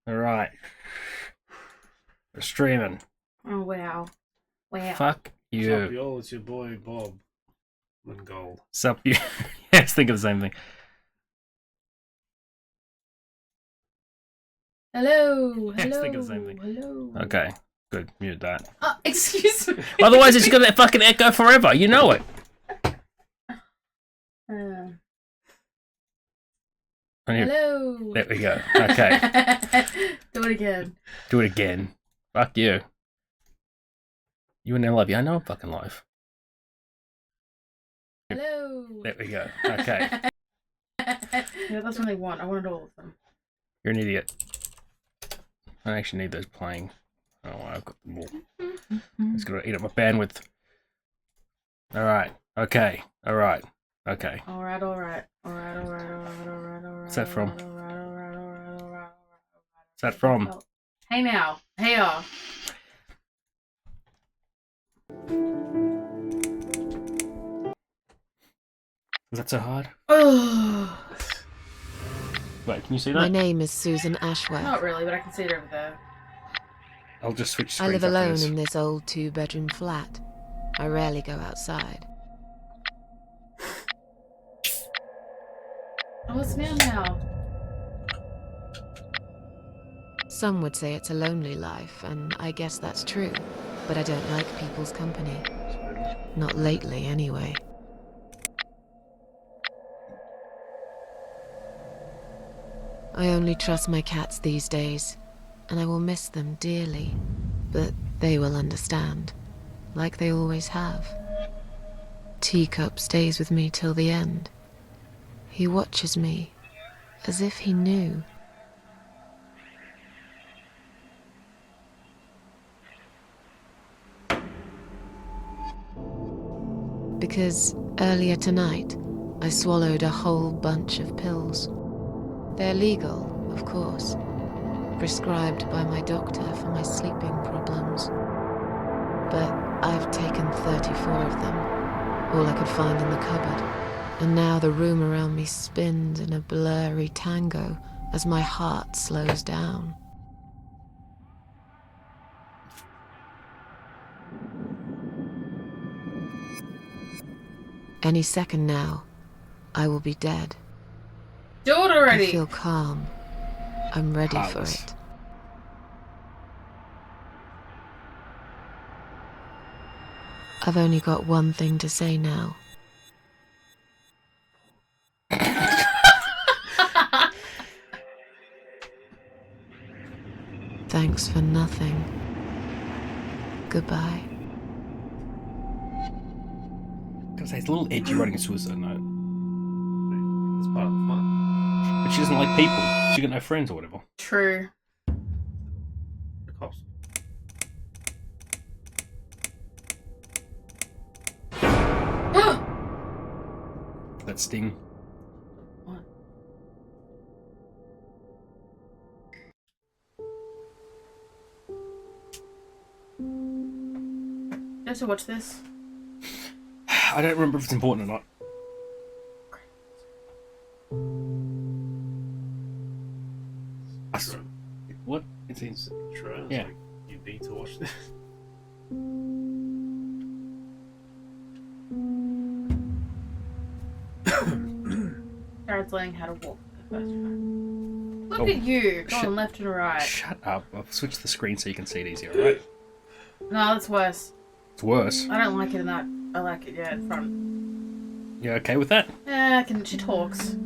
Alright. We're streaming. Oh, wow. Wow. Fuck you. What's up, y'all? It's your boy, Bob. Win gold. Sup you. Yes, think of the same thing. Hello. Yes, Hello. think of the same thing. Hello. Okay, good. Mute that. Excuse me. Otherwise, it's gonna fucking echo forever. You know it. Hello. There we go. Okay. Do it again. Do it again. Fuck you. You and live. Yeah, I know I'm fucking live. Hello. There we go. Okay. Yeah, that's what I want. I wanted all of them. You're an idiot. I actually need those playing. Oh, I've got them all. It's gonna eat up my bandwidth. Alright. Okay. Alright. Okay. Alright. What's that from? What's that from? Hey now. Hey y'all. Is that so hard? Oh. Wait, can you see that? My name is Susan Ashworth. Not really, but I can see it over there. I'll just switch I screens live after alone this. in this old two-bedroom flat. I rarely go outside. Oh, it's meow now. Some would say it's a lonely life, and I guess that's true. But I don't like people's company. Not lately, anyway. I only trust my cats these days, and I will miss them dearly. But they will understand, like they always have. Teacup stays with me till the end. He watches me, as if he knew. Because earlier tonight, I swallowed a whole bunch of pills. They're legal, of course, prescribed by my doctor for my sleeping problems. But I've taken 34 of them, all I could find in the cupboard. And now the room around me spins in a blurry tango as my heart slows down. Any second now, I will be dead. Do it already. I feel calm. I'm ready for Heartless. it. I've only got one thing to say now. Thanks for nothing. Goodbye. I was gonna say, it's a little edgy writing a suicide note. It's part of the fun. But she doesn't like people. She got no friends or whatever. True. The cops. That sting. What? Just to watch this. I don't remember if it's important or not. True. What? It's True. It's Yeah. like, you need to watch this. Jared's learning how to walk for the first time. Look Oh, at you, shit. going left and right. Shut up. I'll switch the screen so you can see it easier, alright? No, that's worse. It's worse. I don't like it in that. I like it, yeah, in front. You okay with that? Yeah, she talks.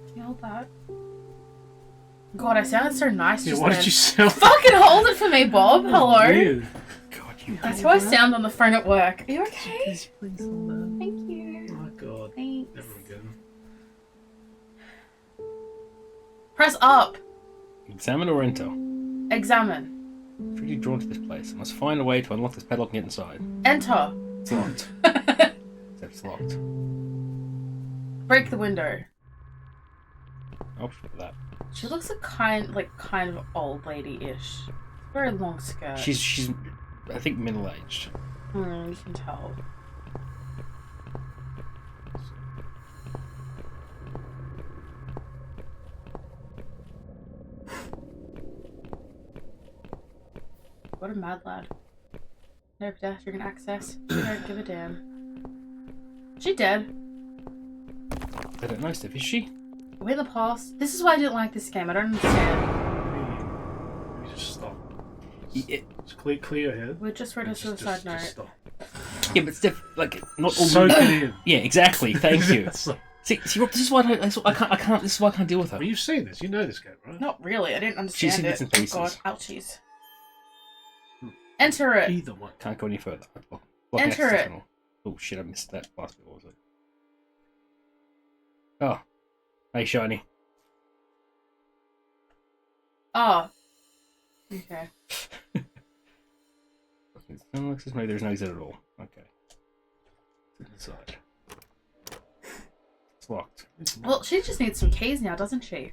Can you hold that? God, I sounded so nice Yeah, just why then. did you sound Fucking hold it for me, Bob. Hello. weird? God, you. That's how I sound on the phone at work. Are you okay? Please hold that. Thank you. Oh god. Thanks. Never again. Press up. Examine or enter? Examine. Pretty drawn to this place. I must find a way to unlock this padlock and get inside. Enter. It's locked. Except it's locked. Break the window. Option for that. She looks a kind of old lady-ish. Very long skirt. She's I think middle aged. You can tell. what a mad lad. No pedestrian access. She don't give a damn. She dead. I don't know, Steph. Is she? We're in the past. This is why I didn't like this game. I don't understand. Maybe just stop. Yeah, Just clear your head. We just read a suicide note. Just stop. yeah, but Steph, like, not all. Soak it in. Yeah, exactly. Thank you. That's like- See, Rob, this is why I can't. This is why I can't deal with her. well, you've seen this. You know this game, right? Not really. I didn't She's understand in it. bits and Oh pieces. god. Ouchies. Enter it. Either one. Can't go any further. Enter it. Tunnel. Oh shit! I missed that last bit. What was it? Oh, hey, shiny. Oh. Okay. Maybe there's no exit at all. Okay. Inside. It's locked. Well, she just needs some keys now, doesn't she?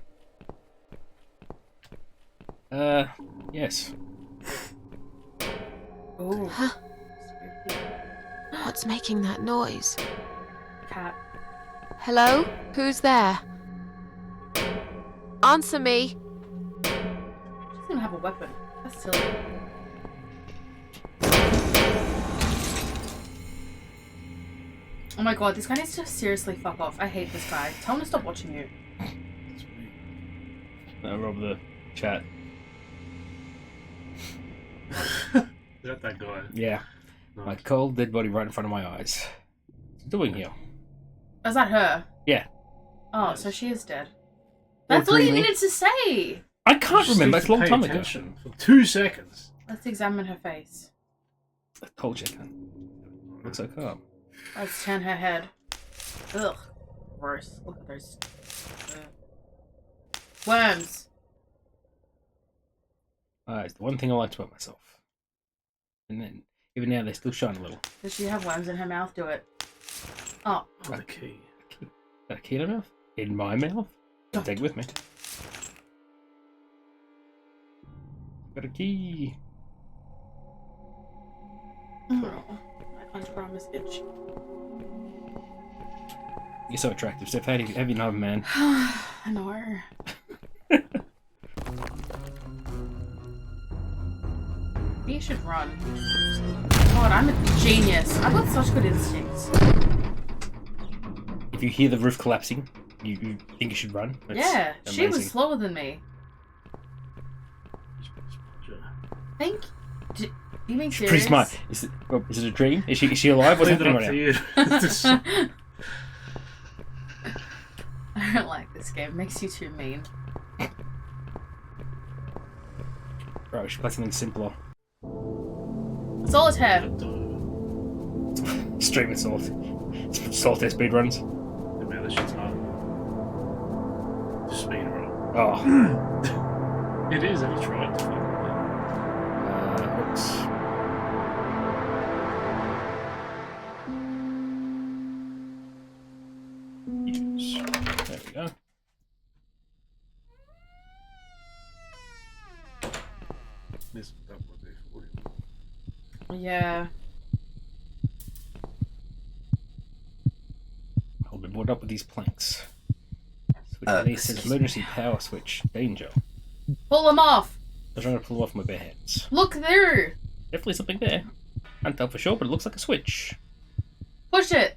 Yes. Ooh. Huh? What's making that noise? Cat. Hello? Who's there? Answer me. She doesn't even have a weapon. That's silly. Oh my god, this guy needs to seriously fuck off. I hate this guy. Tell him to stop watching you. That's me. Rob the chat. Is that guy? Yeah. No. My cold dead body right in front of my eyes. What's it doing here? Is that her? Yeah. Oh, Yes. so she is dead. Or That's all you dreaming. needed to say! I can't Just remember. need It's a to long pay time ago. attention For 2 seconds. Let's examine her face. I told you. Looks so calm. Let's turn her head. Ugh. Gross. Look at those. Worms. It's the one thing I like about myself. And then, even now, they still shine a little. Does she have worms in her mouth? Do it. Oh. Oh, the key. Got a key in her mouth? In my mouth? Don't take it with me. Got a key. Oh, my underarm is itchy. You're so attractive, Steph. How do you know, man? I know. You should run. God, I'm a genius. I've got such good instincts. If you hear the roof collapsing, you think you should run? That's Yeah, she was amazing. slower than me. Think? You being She's serious? pretty smart. Is it a dream? Is she alive? What's Leave it happening up right to now? you. Just- I don't like this game. It makes you too mean. Bro, we should play something simpler. Solitaire. Stream and salt. Solitaire speedruns. Man, this shit's hard. Speed run. Oh. It is, have you tried to fucking Oops. Yes. There we go. This is that would be for you. Yeah. I'll be boarded up with these planks. Switch release says emergency power switch. Danger. Pull them off. I was trying to pull off my bare hands. Look there. Definitely something there. Can't tell for sure, but it looks like a switch. Push it.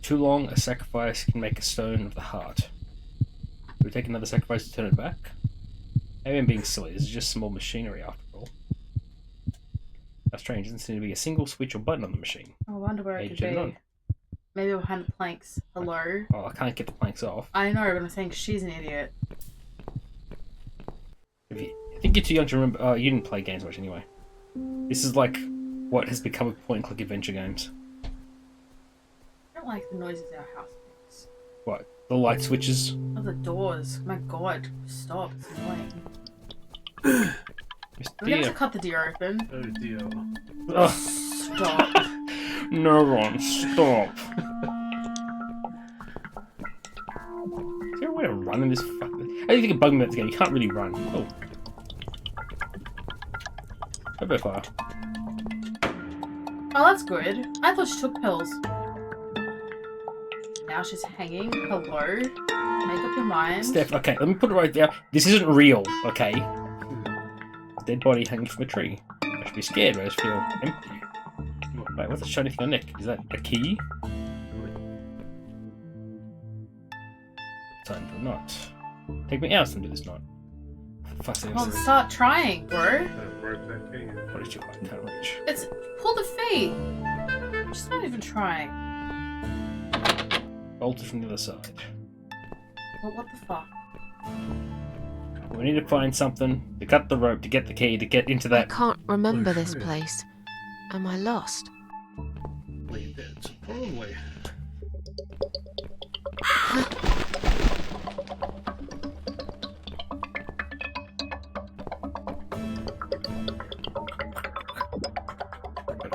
Too long a sacrifice can make a stone of the heart. Do we take another sacrifice to turn it back? Maybe I'm being silly. This is just small machinery after all. That's strange. Doesn't seem to be a single switch or button on the machine. I wonder where it Hey, could turn it be. on. Maybe behind the planks. Hello. Oh, I can't get the planks off. I know, but I'm saying she's an idiot. I think you're too young to remember. Oh, you didn't play games much anyway. This is like what has become a point-and-click adventure games. I don't like the noises our house makes. What? The light switches? Oh, the doors. My god. Stop. It's annoying. Mr. We're going to Deer. got to cut the door open. Oh dear. Ugh. Stop. No one, stop. Is there a way to run in this fucking... I don't think it bugged me about this game. You can't really run. Oh. Turbo fire. Oh, that's good. I thought she took pills. Now now she's hanging. Hello? Make up your mind. Steph, okay, let me put it right there. This isn't real, okay? Dead body hanging from a tree. I should be scared, but I just feel empty. Wait, what's that shiny thing on the neck? Is that a key? Time for a knot. Take me out and do this knot. For fuck's sake. Well, start trying, bro. Broke that key. What did you like? Can't reach. It's pull the feet. She's not even trying. Bolt it from the other side. Well, what the fuck? We need to find something to cut the rope, to get the key, to get into I that. can't remember this Blue. place. Am I lost? Wait, that's probably.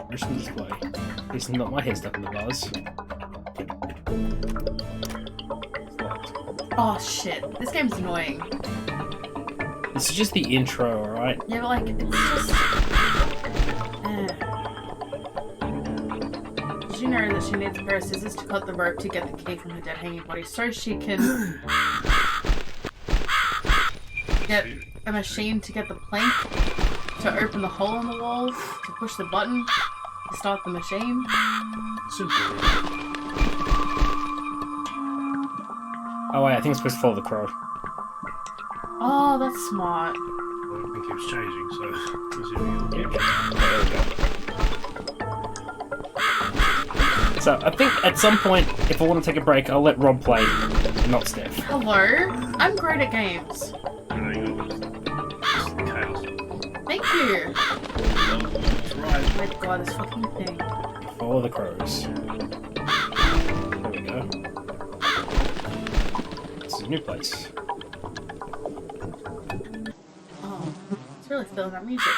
Listen this way. This is not my head stuck in the bars. Oh shit, this game's annoying. This is just the intro, alright? Yeah, but like, it's just... Did you know that she needs a pair of scissors to cut the rope to get the key from her dead hanging body so she can get a machine to get the plank to open the hole in the wall, to push the button to start the machine? Simple. Oh wait, I think it's supposed to follow the crow. Oh, that's smart. Well, it keeps changing, so presumably you'll get So I think at some point, if I want to take a break, I'll let Rob play, not Steph. Hello? I'm great at games. chaos. Thank you. That's right. Oh my god, this fucking thing. Follow the crows. There we go. This is a new place. Oh, it's really feeling that music.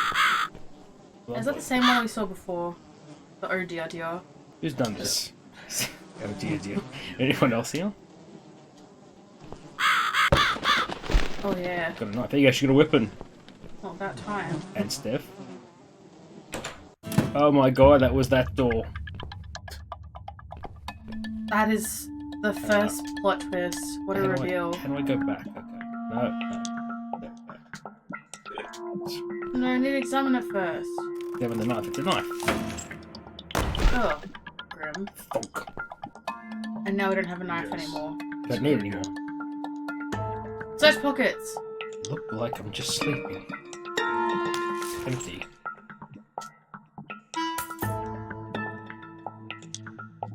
Is that the same one we saw before? The Oh Dear Dear. Who's done this? Oh dear dear. Anyone else here? Oh yeah, Got a knife. There you go, she got a weapon. not that time. And Steph. Oh my god, that was that door. That is the first plot twist. What a How do I- reveal. How do I go back? Okay. No. No, I need to examine it first. Having the knife. It's a knife. Oh, grim. Bonk. And now we don't have a knife Yes. anymore. Don't need it anymore. Search pockets! Look like I'm just sleeping. Empty.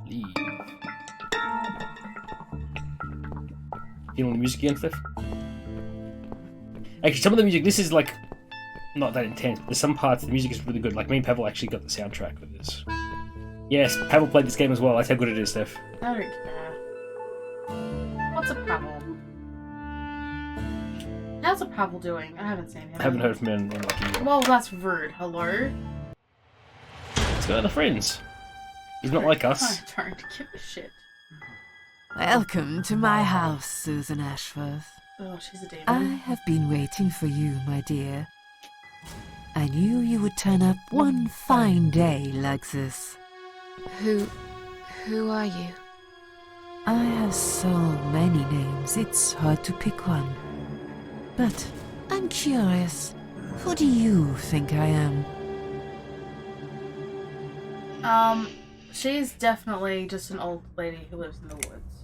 Leave. You know the music again, Steph? Actually, some of the music, this is like not that intense. There's some parts the music is really good. Like me and Pavel actually got the soundtrack for this. Yes, Pavel played this game as well. That's how good it is, Steph. I don't care. What's a Pavel? How's a Pavel doing? I haven't seen him. I haven't heard from him in like a year. Well, that's rude. Hello? Let's go to the friends. He's not like us. I don't give a shit. Welcome to my house, Susan Ashworth. Oh, she's a demon. I have been waiting for you, my dear. I knew you would turn up one fine day like this. Who are you? I have so many names, it's hard to pick one. But I'm curious, who do you think I am? She's definitely just an old lady who lives in the woods.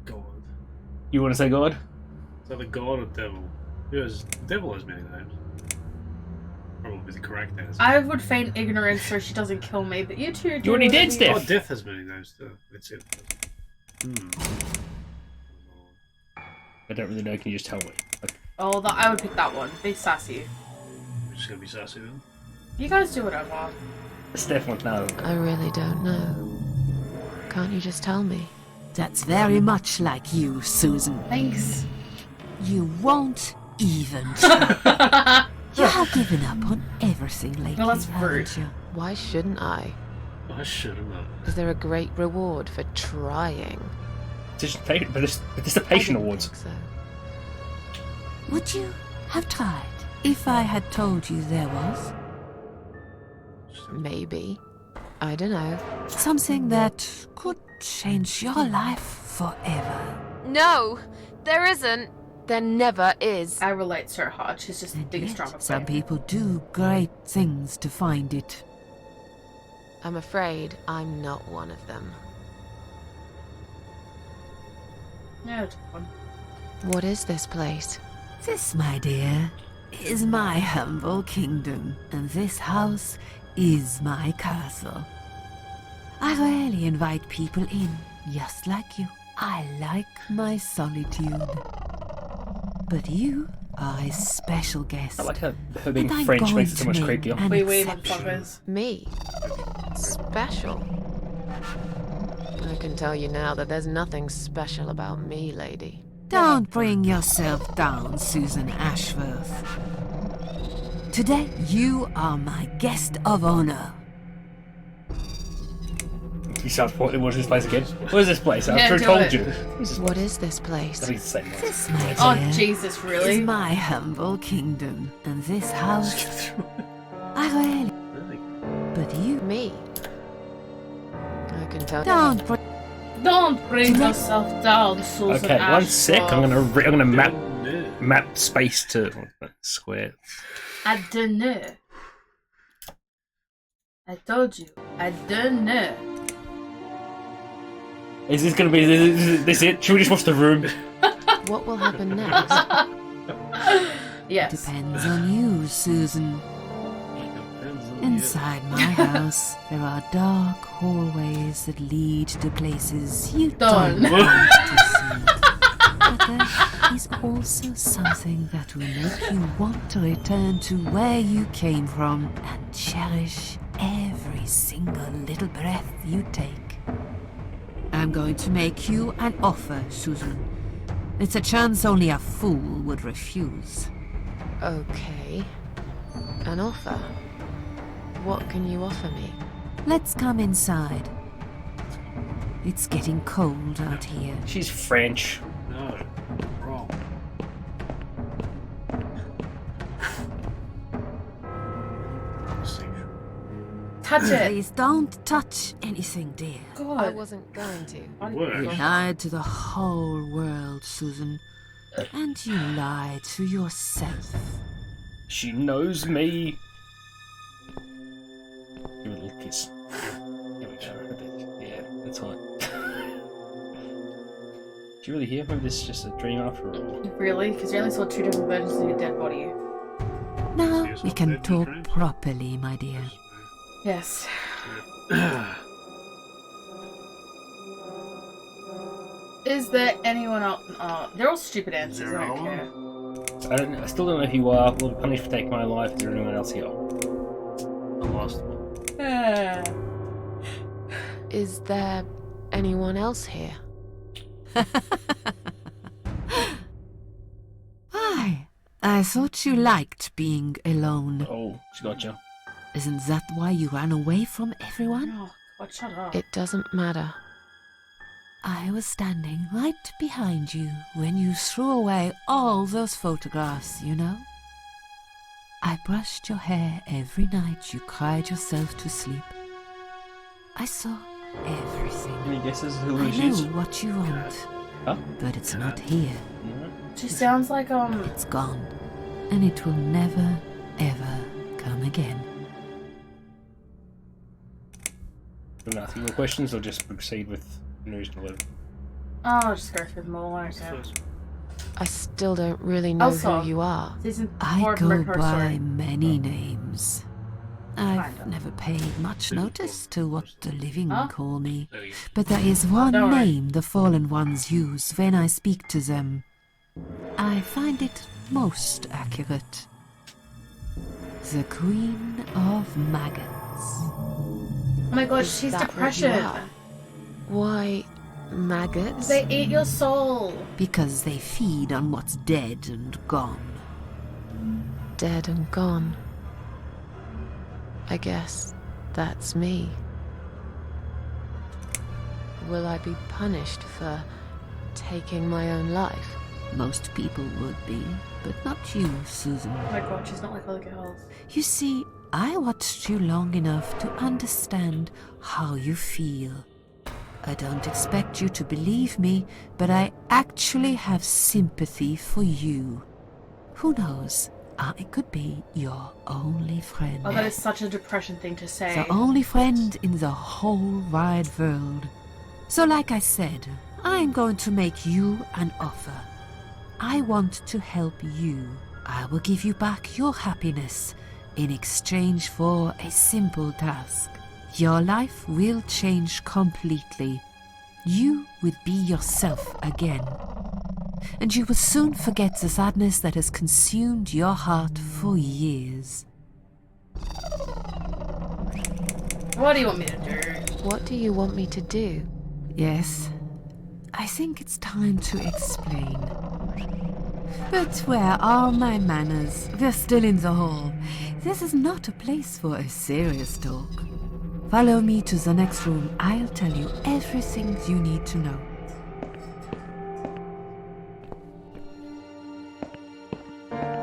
God. You want to say God? Is that the god or devil? Because devil has many names. Probably the correct answer. I would feign ignorance so she doesn't kill me, but you two do You already did, whatever Steph. Oh, death has many names too. That's it. I don't really know. Can you just tell me? Like, Oh, I would pick that one. Be sassy. We're just gonna be sassy then. You guys do whatever. Steph wants now. I really don't know. Can't you just tell me? That's very much like you, Susan. Thanks. You won't even try. You have given up on everything lately, Well, that's haven't rude. you? Why shouldn't I? I should have known. Is there a great reward for trying? Participation I didn't awards. think so. Would you have tried if I had told you there was? Maybe. I don't know. Something that could change your life forever. No, there isn't. There never is. I relate to her hard. She's just the And biggest yet, drama some queen. people do great things to find it. I'm afraid I'm not one of them. No, it's fun. What is this place? This, my dear, is my humble kingdom, and this house is my castle. I rarely invite people in, just like you. I like my solitude. But you are a special guest. I like how her being and I'm French going makes it so to much make creepier. an Wait, exception. motherfuckers. Me. Special. I can tell you now that there's nothing special about me, lady. Don't bring yourself down, Susan Ashworth. Today, you are my guest of honor. He starts pointing, watch this place again. What is this place? Yeah, I've do told it. you. What is this place? That means the same This, my Oh, dear, Jesus, is really? my humble kingdom, and this house, I rarely. Really? But you Me. I can tell. don't bring. Don't bring yourself down, Susan Okay, one Ashworth. sec. I'm gonna map No. map space to square. I don't know. I told you. I don't know. Is this gonna be this it? Should we just watch The Room? What will happen next? Yes. Depends on you, Susan. Depends on Inside my house, there are dark hallways that lead to places you Darn. don't want to see. But there is also something that will make you want to return to where you came from and cherish every single little breath you take. I'm going to make you an offer, Susan. It's a chance only a fool would refuse. Okay. An offer. What can you offer me? Let's come inside. It's getting cold out here. She's French. No, wrong. Touch it. Please don't touch anything, dear. I God. wasn't going to. Work. You lied to the whole world, Susan. And you lied to yourself. She knows me. Give it a little kiss. There we go. Yeah, that's fine. Did you really hear? Maybe this is just a dream after all. Really? Because you only saw two different versions of your dead body. Now Yes, we I'll can bet you talk dreams. properly, my dear. Yes. Is there anyone else? They're all stupid answers. I don't care. I still don't know if you are. Will be punished for taking my life. Is there anyone else here? The last one. Is there anyone else here? Why? I thought you liked being alone. Oh, she got you. Isn't that why you ran away from everyone? Oh, God, shut up. It doesn't matter. I was standing right behind you when you threw away all those photographs, you know? I brushed your hair every night you cried yourself to sleep. I saw everything. Any guesses who I she is? know what you want, Huh? but it's not here. No. She sounds like, It's gone, and it will never, ever come again. Do you want to ask any more questions or just proceed with news and letter? I'll just go through them all. I don't What's care. the first one? I still don't really know Also- who you are. Season I 4 of go American Horror by Story. many names. I've Kinda. never paid much notice to what the living Huh? call me. There you go. But there is one don't worry. name the fallen ones use when I speak to them. I find it most accurate. The Queen of Maggots. Oh my God, Is she's that what you depression. are? Why, maggots? They eat your soul. Because they feed on what's dead and gone. Dead and gone. I guess that's me. Will I be punished for taking my own life? Most people would be, but not you, Susan. Oh my God, she's not like other girls. You see, I watched you long enough to understand how you feel. I don't expect you to believe me, but I actually have sympathy for you. Who knows? I could be your only friend. Oh, that is such a depression thing to say. The only friend in the whole wide world. So like I said, I'm going to make you an offer. I want to help you. I will give you back your happiness in exchange for a simple task. Your life will change completely. You will be yourself again. And you will soon forget the sadness that has consumed your heart for years. What do you want me to do? What do you want me to do? Yes, I think it's time to explain. But where are my manners? They're still in the hall. This is not a place for a serious talk. Follow me to the next room. I'll tell you everything you need to know.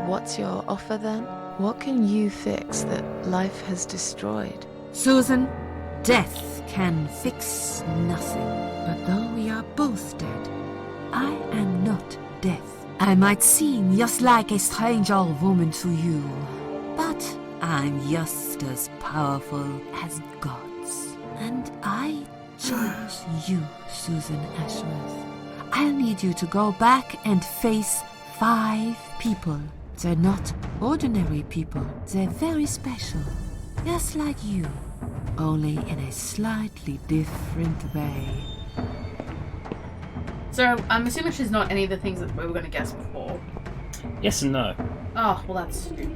What's your offer then? What can you fix that life has destroyed? Susan, death can fix nothing. But though we are both dead, I am not death. I might seem just like a strange old woman to you, but I'm just as powerful as gods. And I chose you, Susan Ashworth. I'll need you to go back and face 5 people. They're not ordinary people. They're very special. Just like you. Only in a slightly different way. So, I'm assuming she's not any of the things that we were going to guess before. Yes and no. Oh, well, that's stupid.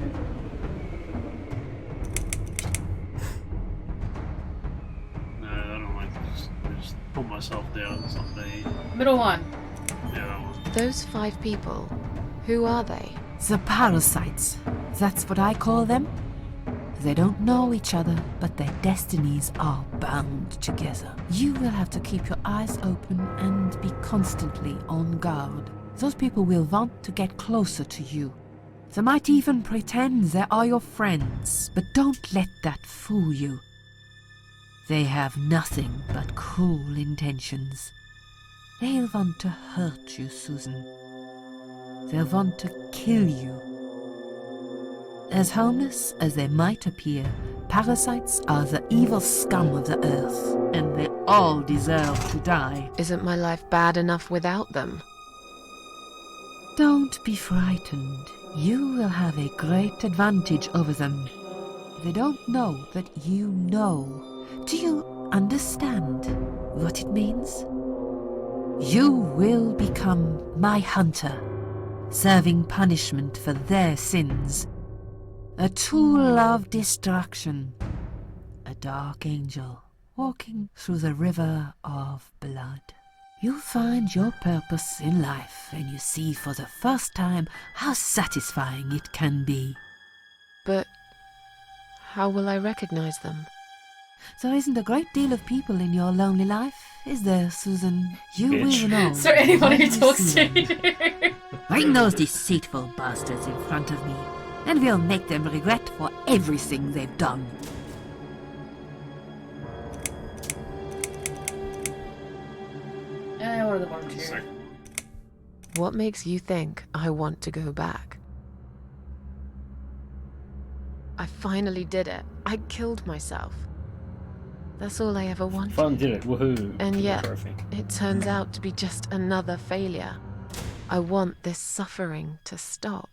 No, I don't like to just put myself down as something. Middle one. Yeah, that one. Those 5 people, who are they? The parasites. That's what I call them. They don't know each other, but their destinies are bound together. You will have to keep your eyes open and be constantly on guard. Those people will want to get closer to you. They might even pretend they are your friends, but don't let that fool you. They have nothing but cruel intentions. They'll want to hurt you, Susan. They'll want to kill you. As harmless as they might appear, parasites are the evil scum of the earth, and they all deserve to die. Isn't my life bad enough without them? Don't be frightened. You will have a great advantage over them. They don't know that you know. Do you understand what it means? You will become my hunter, serving punishment for their sins. A tool of destruction. A dark angel walking through the river of blood. You'll find your purpose in life, and you see for the first time how satisfying it can be. But how will I recognize them? There isn't a great deal of people in your lonely life, is there, Susan? You Bitch. will know. So anyone who when you talks see to them. you. Bring those deceitful bastards in front of me, and we'll make them regret for everything they've done. What are the bottom 2? Second one. What makes you think I want to go back? I finally did it. I killed myself. That's all I ever wanted. Fun did it. Woohoo. And yet, Trophy. it turns out to be just another failure. I want this suffering to stop.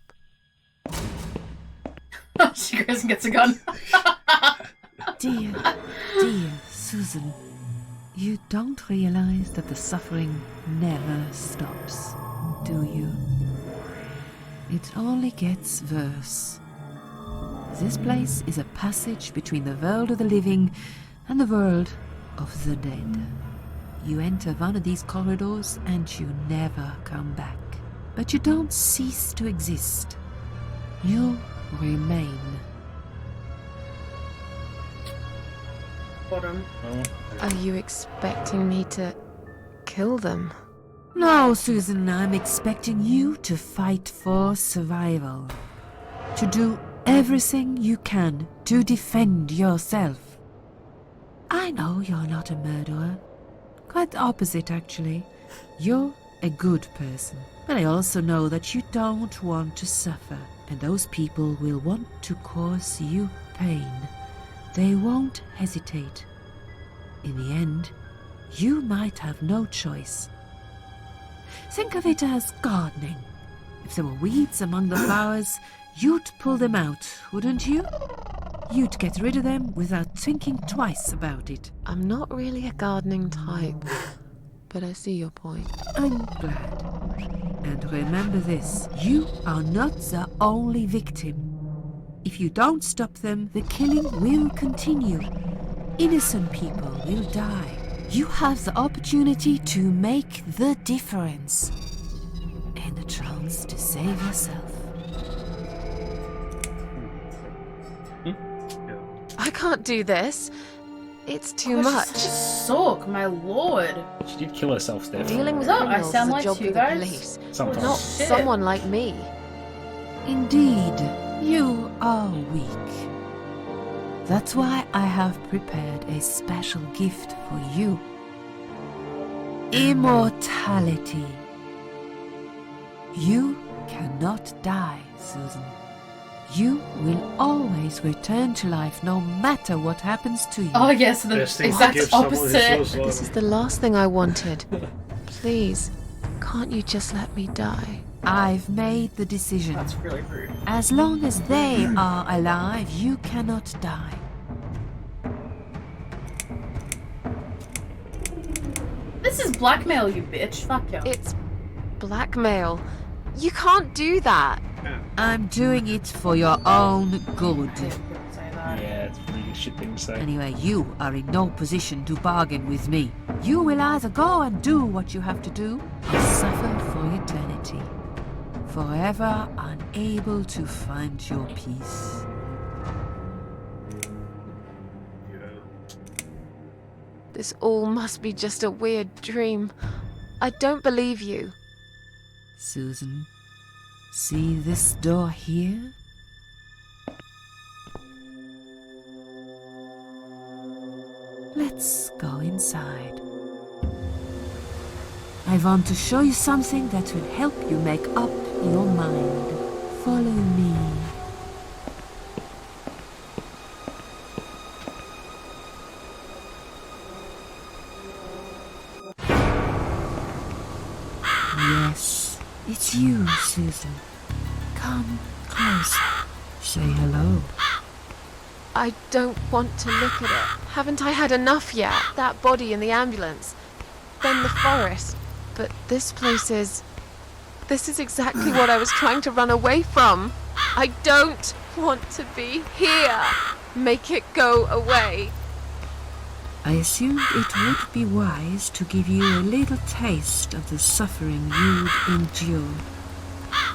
She goes and gets a gun. Dear Susan, you don't realize that the suffering never stops, do you? It only gets worse. This place is a passage between the world of the living and the world of the dead. You enter one of these corridors and you never come back. But you don't cease to exist. You remain. Bottom. Oh, Are you expecting me to kill them? No, Susan, I'm expecting you to fight for survival. To do everything you can to defend yourself. I know you're not a murderer. Quite the opposite, actually. You're a good person. But I also know that you don't want to suffer, and those people will want to cause you pain. They won't hesitate. In the end, you might have no choice. Think of it as gardening. If there were weeds among the flowers, you'd pull them out, wouldn't you? You'd get rid of them without thinking twice about it. I'm not really a gardening type, but I see your point. I'm glad. And remember this, you are not the only victim. If you don't stop them, the killing will continue. Innocent people will die. You have the opportunity to make the difference. And a chance to save yourself. I can't do this. It's too Oh, much. she's such a sook, my lord. She did kill herself, Steph. Dealing with No, I criminals sound is a like job you for the guys. police, Sometimes. not Shit. someone like me. Indeed, you are weak. That's why I have prepared a special gift for you. Immortality. You cannot die, Susan. You will always return to life no matter what happens to you. Oh yes, the Best thing to exact give someone who opposite. feels like This is the last thing I wanted. Please, can't you just let me die? I've made the decision. That's really rude. As long as they are alive, you cannot die. This is blackmail, you bitch. Fuck you. It's blackmail. You can't do that. I'm doing it for your own good. I hate when people say that. Yeah, it's a really shit thing to say. Anyway, you are in no position to bargain with me. You will either go and do what you have to do, or suffer for eternity. Forever unable to find your peace. This all must be just a weird dream. I don't believe you. Susan, see this door here? Let's go inside. I want to show you something that will help you make up your mind. Follow me. Yes, it's you, Susan. Come closer. Say hello. I don't want to look at it. Haven't I had enough yet? That body in the ambulance. Then the forest. But this place is... This is exactly what I was trying to run away from. I don't want to be here. Make it go away. I assumed it would be wise to give you a little taste of the suffering you'd endure.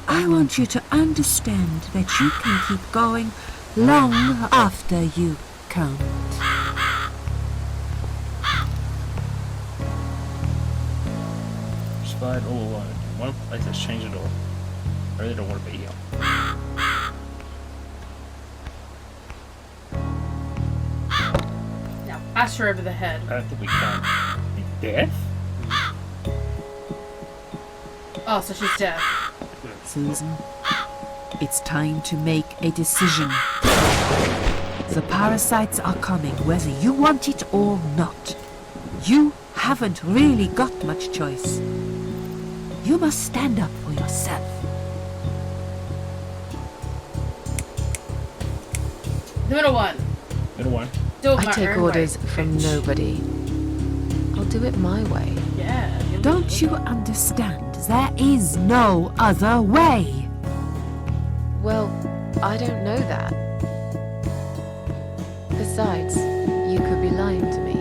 I want you to understand that you can keep going long after you can't. Slide all alone. One place, let's change it all. I really don't want to be here. Now bash her over the head. I don't think we can. Be deaf? Oh, so she's dead. Susan, it's time to make a decision. The parasites are coming, whether you want it or not. You haven't really got much choice. You must stand up for yourself. The middle one. Middle one. Do it I my take own orders way. from nobody. I'll do it my way. Yeah. Don't you understand? There is no other way. Well, I don't know that. Besides, you could be lying to me.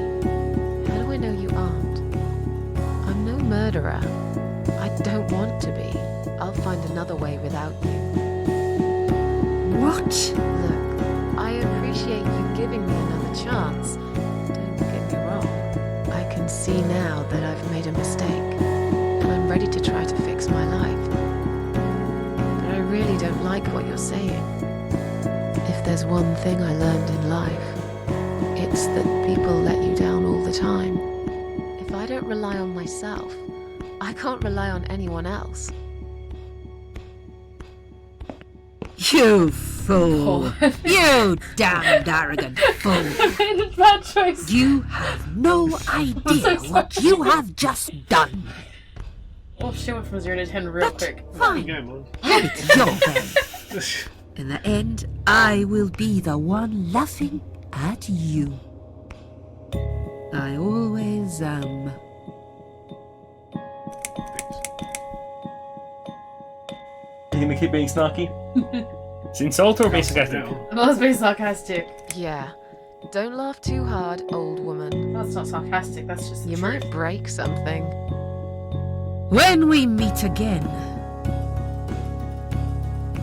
How do I know you aren't? I'm no murderer. I don't want to be. I'll find another way without you. What? Look, I appreciate you giving me another chance. Don't get me wrong. I can see now that I've made a mistake, and I'm ready to try to fix my life. But I really don't like what you're saying. If there's one thing I learned in life, it's that people let you down all the time. If I don't rely on myself, I can't rely on anyone else. You fool! Oh. You damned arrogant fool! I made a bad choice. You have no idea so what you have just done. Oh, she went from 0 to 10 real But quick. fine, Game on. have it your way. In the end, I will be the one laughing at you. I always am. You gonna keep being snarky? It's insult or being sarcastic? That was being sarcastic. Yeah. Don't laugh too hard, old woman. That's not sarcastic, that's just the You truth. might break something. When we meet again,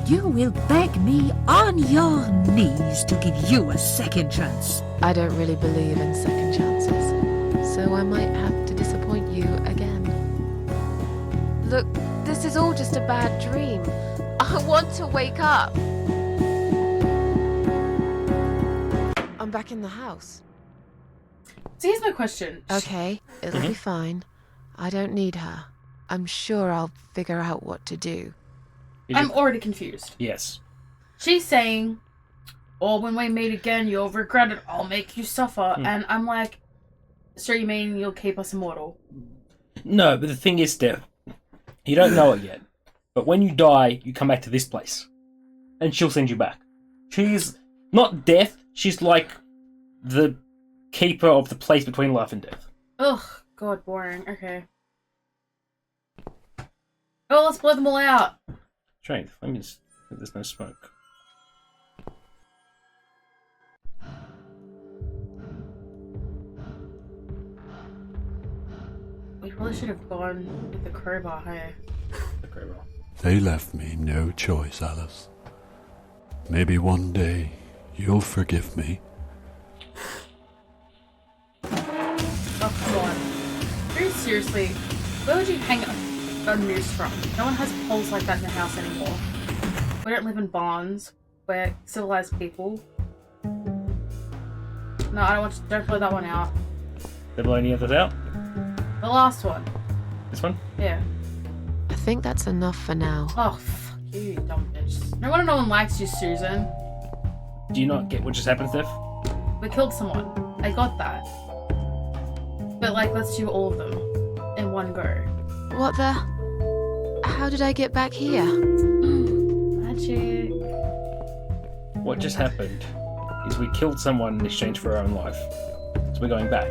you will beg me on your knees to give you a second chance. I don't really believe in second chances, so I might have to disappoint you again. Look, this is all just a bad dream. I want to wake up. I'm back in the house. So here's my question. Okay, it'll be fine. I don't need her. I'm sure I'll figure out what to do. I'm already confused. Yes. She's saying, oh, when we meet again, you'll regret it. I'll make you suffer. And I'm like, so you mean you'll keep us immortal? No, but the thing is, Steph, you don't know it yet. But when you die, you come back to this place. And she'll send you back. She's not death, she's like the keeper of the place between life and death. Ugh, God, boring. Okay. Oh, let's blow them all out. Strength. Let me just... There's no smoke. We probably should have gone with the crowbar, hey? Okay, well. They left me no choice, Alice. Maybe one day you'll forgive me. Oh, come on. Very seriously, where would you hang a noose from? No one has poles like that in their house anymore. We don't live in barns. We're civilized people. No, I don't want to, don't blow that one out. Did I blow any others out? The last one. This one? Yeah. I think that's enough for now. Oh, fuck you, you dumb bitch. No one likes you, Susan. Do you not get what just happened, Steph? We killed someone. I got that. But, like, let's do all of them in one go. What the? How did I get back here? Magic. What just happened is we killed someone in exchange for our own life. So we're going back.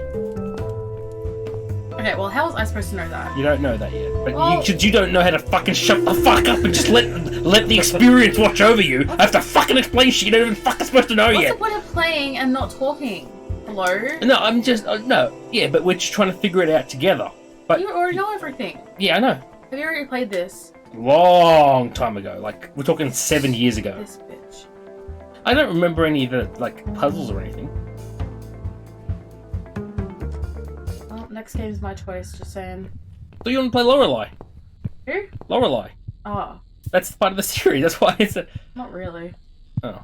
Okay, well, how was I supposed to know that? You don't know that yet. But Well- you don't know how to fucking shut the fuck up and just let the experience watch over you. I have to fucking explain shit you don't even fucking supposed to know What's yet. the point of playing and not talking? Hello? No, I'm just... no. Yeah, but we're just trying to figure it out together. But, You already know everything. yeah, I know. Have you already played this? Long time ago. Like, we're talking 7 years ago. This bitch. I don't remember any of the, like, puzzles or anything. Well, next game's my choice, just saying. So you want to play Lorelei? Who? Lorelei. Oh, That's part of the series. That's why it's a... not really. Oh.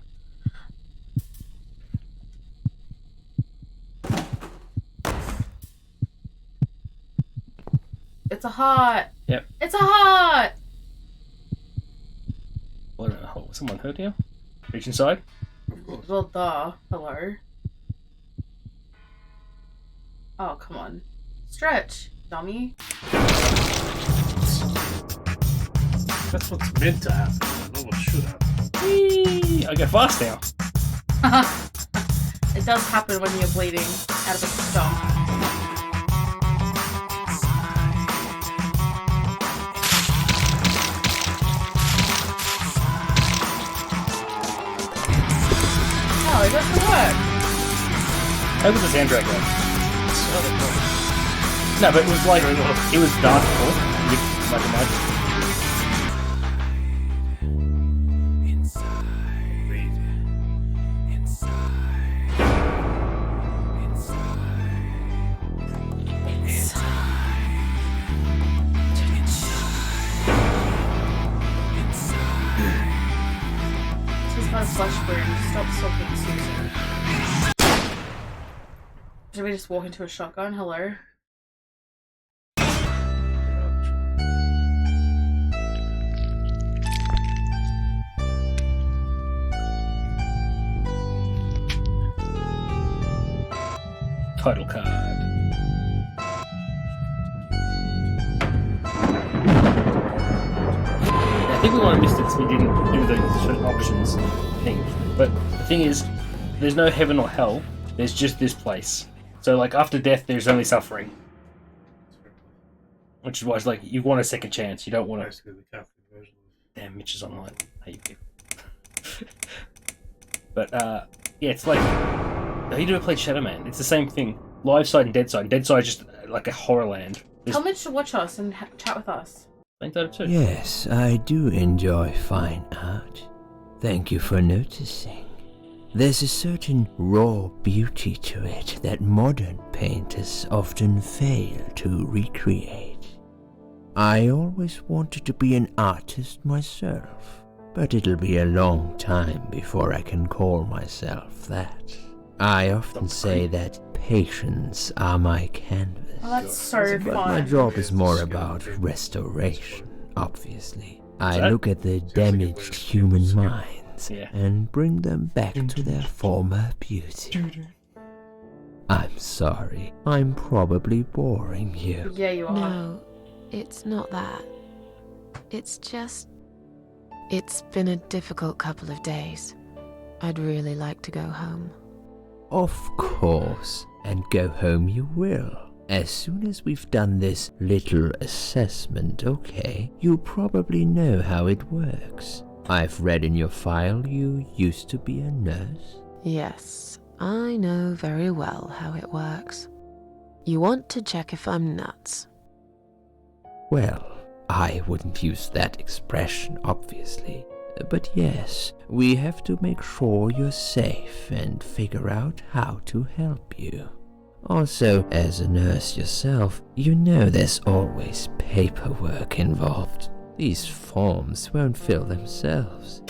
It's a heart. Yep. It's a heart! What, someone hurt you? Reach inside? Well, duh. Hello? Oh, come on. Stretch, dummy. That's what's meant to happen, not what should happen. Whee! I go fast now. It does happen when you're bleeding out of a stump. Oh, it doesn't work. How was the soundtrack go? No, but it was like... It was danceable. You could, like, imagine. She's got a flesh wound. Stop sobbing, Susan. Did we just walk into a shotgun? Hello? Title card. I think we might have missed it because we didn't do the certain options thing. But the thing is, there's no heaven or hell. There's just this place. So, like, after death, there's only suffering. Which is why it's like, you want a second chance. You don't want to... Basically the Catholic version of Damn, Mitch is online. Hate you. But, yeah, it's like... No, you never played Shadow Man. It's the same thing. Live side and dead side. Dead side is just like a horror land. Tell Mitch to watch us and chat with us. Think that too. Yes, I do enjoy fine art. Thank you for noticing. There's a certain raw beauty to it that modern painters often fail to recreate. I always wanted to be an artist myself, but it'll be a long time before I can call myself that. I often say that patients are my canvas. Oh, that's so But my fun. job is more about restoration, obviously. I look at the damaged human minds Yeah. and bring them back to their former beauty. I'm sorry, I'm probably boring you. Yeah, you are. No, it's not that. It's just... It's been a difficult couple of days. I'd really like to go home. Of course, and go home you will. As soon as we've done this little assessment, okay, you probably know how it works. I've read in your file you used to be a nurse. Yes, I know very well how it works. You want to check if I'm nuts. Well, I wouldn't use that expression, obviously. But yes, we have to make sure you're safe and figure out how to help you. Also, as a nurse yourself, you know there's always paperwork involved. These forms won't fill themselves.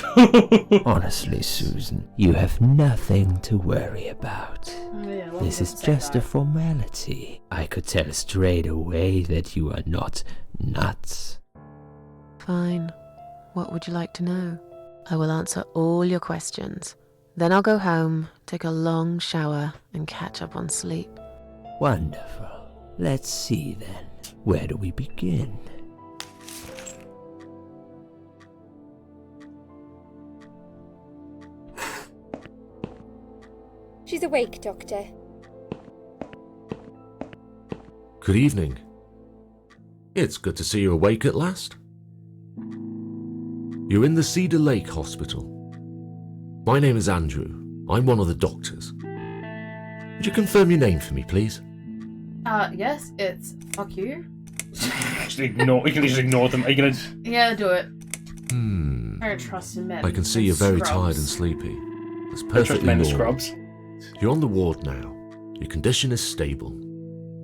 Honestly, Susan, you have nothing to worry about. Oh, yeah, well, This is don't say just a that. formality. I could tell straight away that you are not nuts. Fine. What would you like to know? I will answer all your questions. Then I'll go home, take a long shower, and catch up on sleep. Wonderful. Let's see then. Where do we begin? She's awake, Doctor. Good evening. It's good to see you awake at last. You're in the Cedar Lake Hospital. My name is Andrew. I'm one of the doctors. Would you confirm your name for me, please? Yes, it's fuck you. Just ignore. You can just ignore them. Are you gonna? Yeah, do it. Hmm. I don't trust in men. I can see you're very tired and sleepy. That's I trust perfectly men as normal. scrubs. You're on the ward now. Your condition is stable.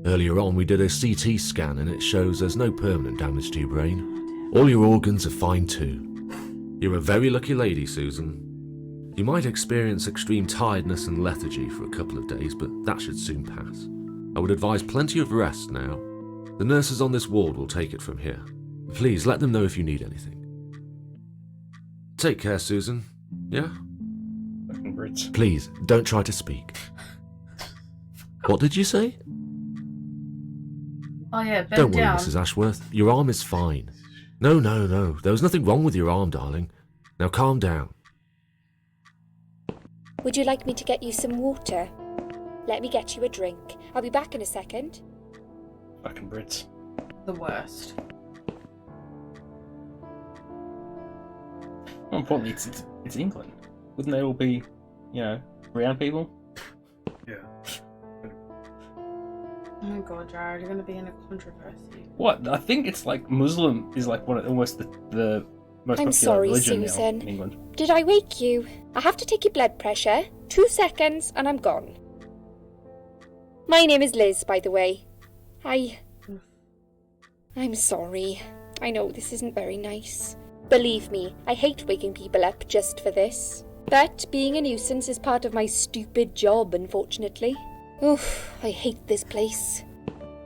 Earlier on, we did a CT scan and it shows there's no permanent damage to your brain. All your organs are fine too. You're a very lucky lady, Susan. You might experience extreme tiredness and lethargy for a couple of days, but that should soon pass. I would advise plenty of rest now. The nurses on this ward will take it from here. Please let them know if you need anything. Take care, Susan. Yeah? Fucking Brits. Please, don't try to speak. What did you say? Oh yeah, bend Don't worry, down. Mrs. Ashworth. Your arm is fine. No. There was nothing wrong with your arm, darling. Now calm down. Would you like me to get you some water? Let me get you a drink. I'll be back in a second. Fucking Brits. The worst. More importantly, it's England. Wouldn't they all be, brown people? Yeah. Oh my god, Jared, you're gonna be in a controversy. What? I think it's like Muslim is like one of almost the most I'm popular sorry, religion now Susan. in England. Did I wake you? I have to take your blood pressure. 2 seconds and I'm gone. My name is Liz, by the way. I'm sorry. I know this isn't very nice. Believe me, I hate waking people up just for this. But being a nuisance is part of my stupid job, unfortunately. Oof, I hate this place.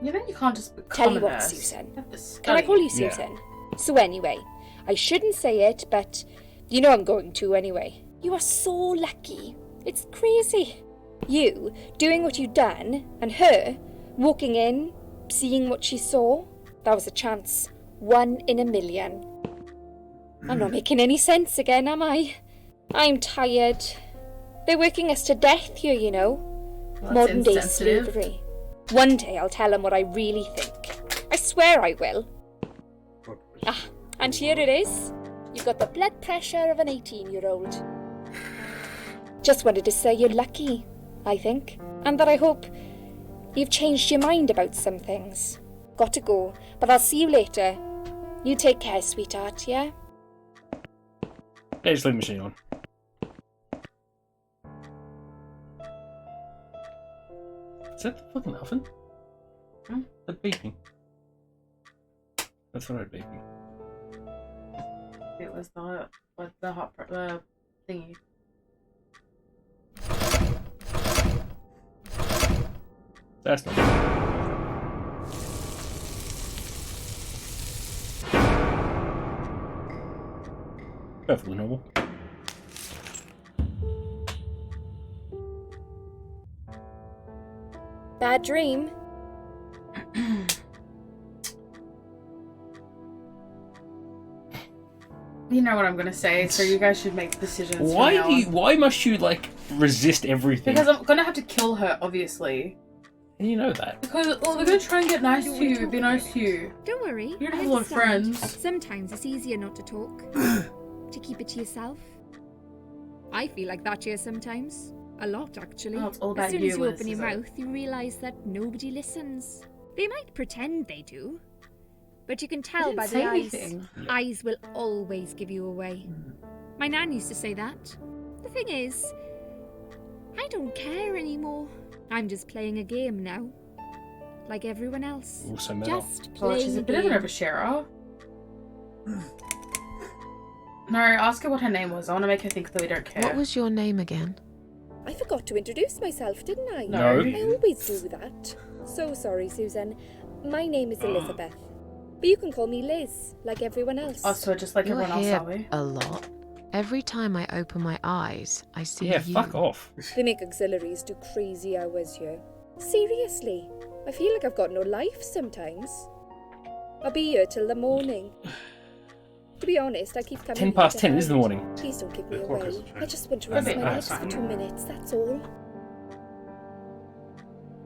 Yeah, then you can't just become Tell you a what, nurse. Susan. You have to study. Can I call you Yeah. Susan? So anyway, I shouldn't say it, but you know I'm going to anyway. You are so lucky. It's crazy. You doing what you've done, and her walking in, seeing what she saw. That was a chance. 1 in a million. I'm not making any sense again, am I? I'm tired. They're working us to death here, you know. Well, that's Modern day insensitive. slavery. One day I'll tell them what I really think. I swear I will. Ah, and here it is. You've got the blood pressure of an 18-year-old. Just wanted to say you're lucky, I think. And that I hope you've changed your mind about some things. Got to go, but I'll see you later. You take care, sweetheart, yeah? Yeah, just leave the machine on. Is that the fucking oven? Hmm? The beeping. That's what beeping. It was the hot thingy. That's not. Perfectly normal. Bad dream. You know what I'm gonna say, so you guys should make decisions. from Why now do you? on. Why must you like resist everything? Because I'm gonna have to kill her, obviously. And you know that. Because well, we're gonna try and get nice to you, be nice to you. Don't worry. You don't I have a lot of understand. friends. Sometimes it's easier not to talk. To keep it to yourself. I feel like that here sometimes. A lot, actually. Oh, it's all as about soon you, as you Liz, open your is it? mouth, you realise that nobody listens. They might pretend they do. But you can tell didn't by say the eyes. anything. Eyes will always give you away. My nan used to say that. The thing is, I don't care anymore. I'm just playing a game now. Like everyone else. Also metal. Just Well, playing she's a a bit of an game. oversharer. No, ask her what her name was. I want to make her think that we don't care. What was your name again? I forgot to introduce myself, didn't I? No. I always do that. So sorry, Susan. My name is Elizabeth. But you can call me Liz, like everyone else. Oh, so just like You're everyone else, here are we? a lot. Every time I open my eyes, I see Yeah, you. fuck off. They make auxiliaries do crazy hours here. Seriously, I feel like I've got no life sometimes. I'll be here till the morning. To be honest, I keep coming 10 here past to 10 is hide. the morning. Please don't give me The clock away. hasn't changed. I just want to Okay, rest my that's legs for fine. 2 minutes, that's all.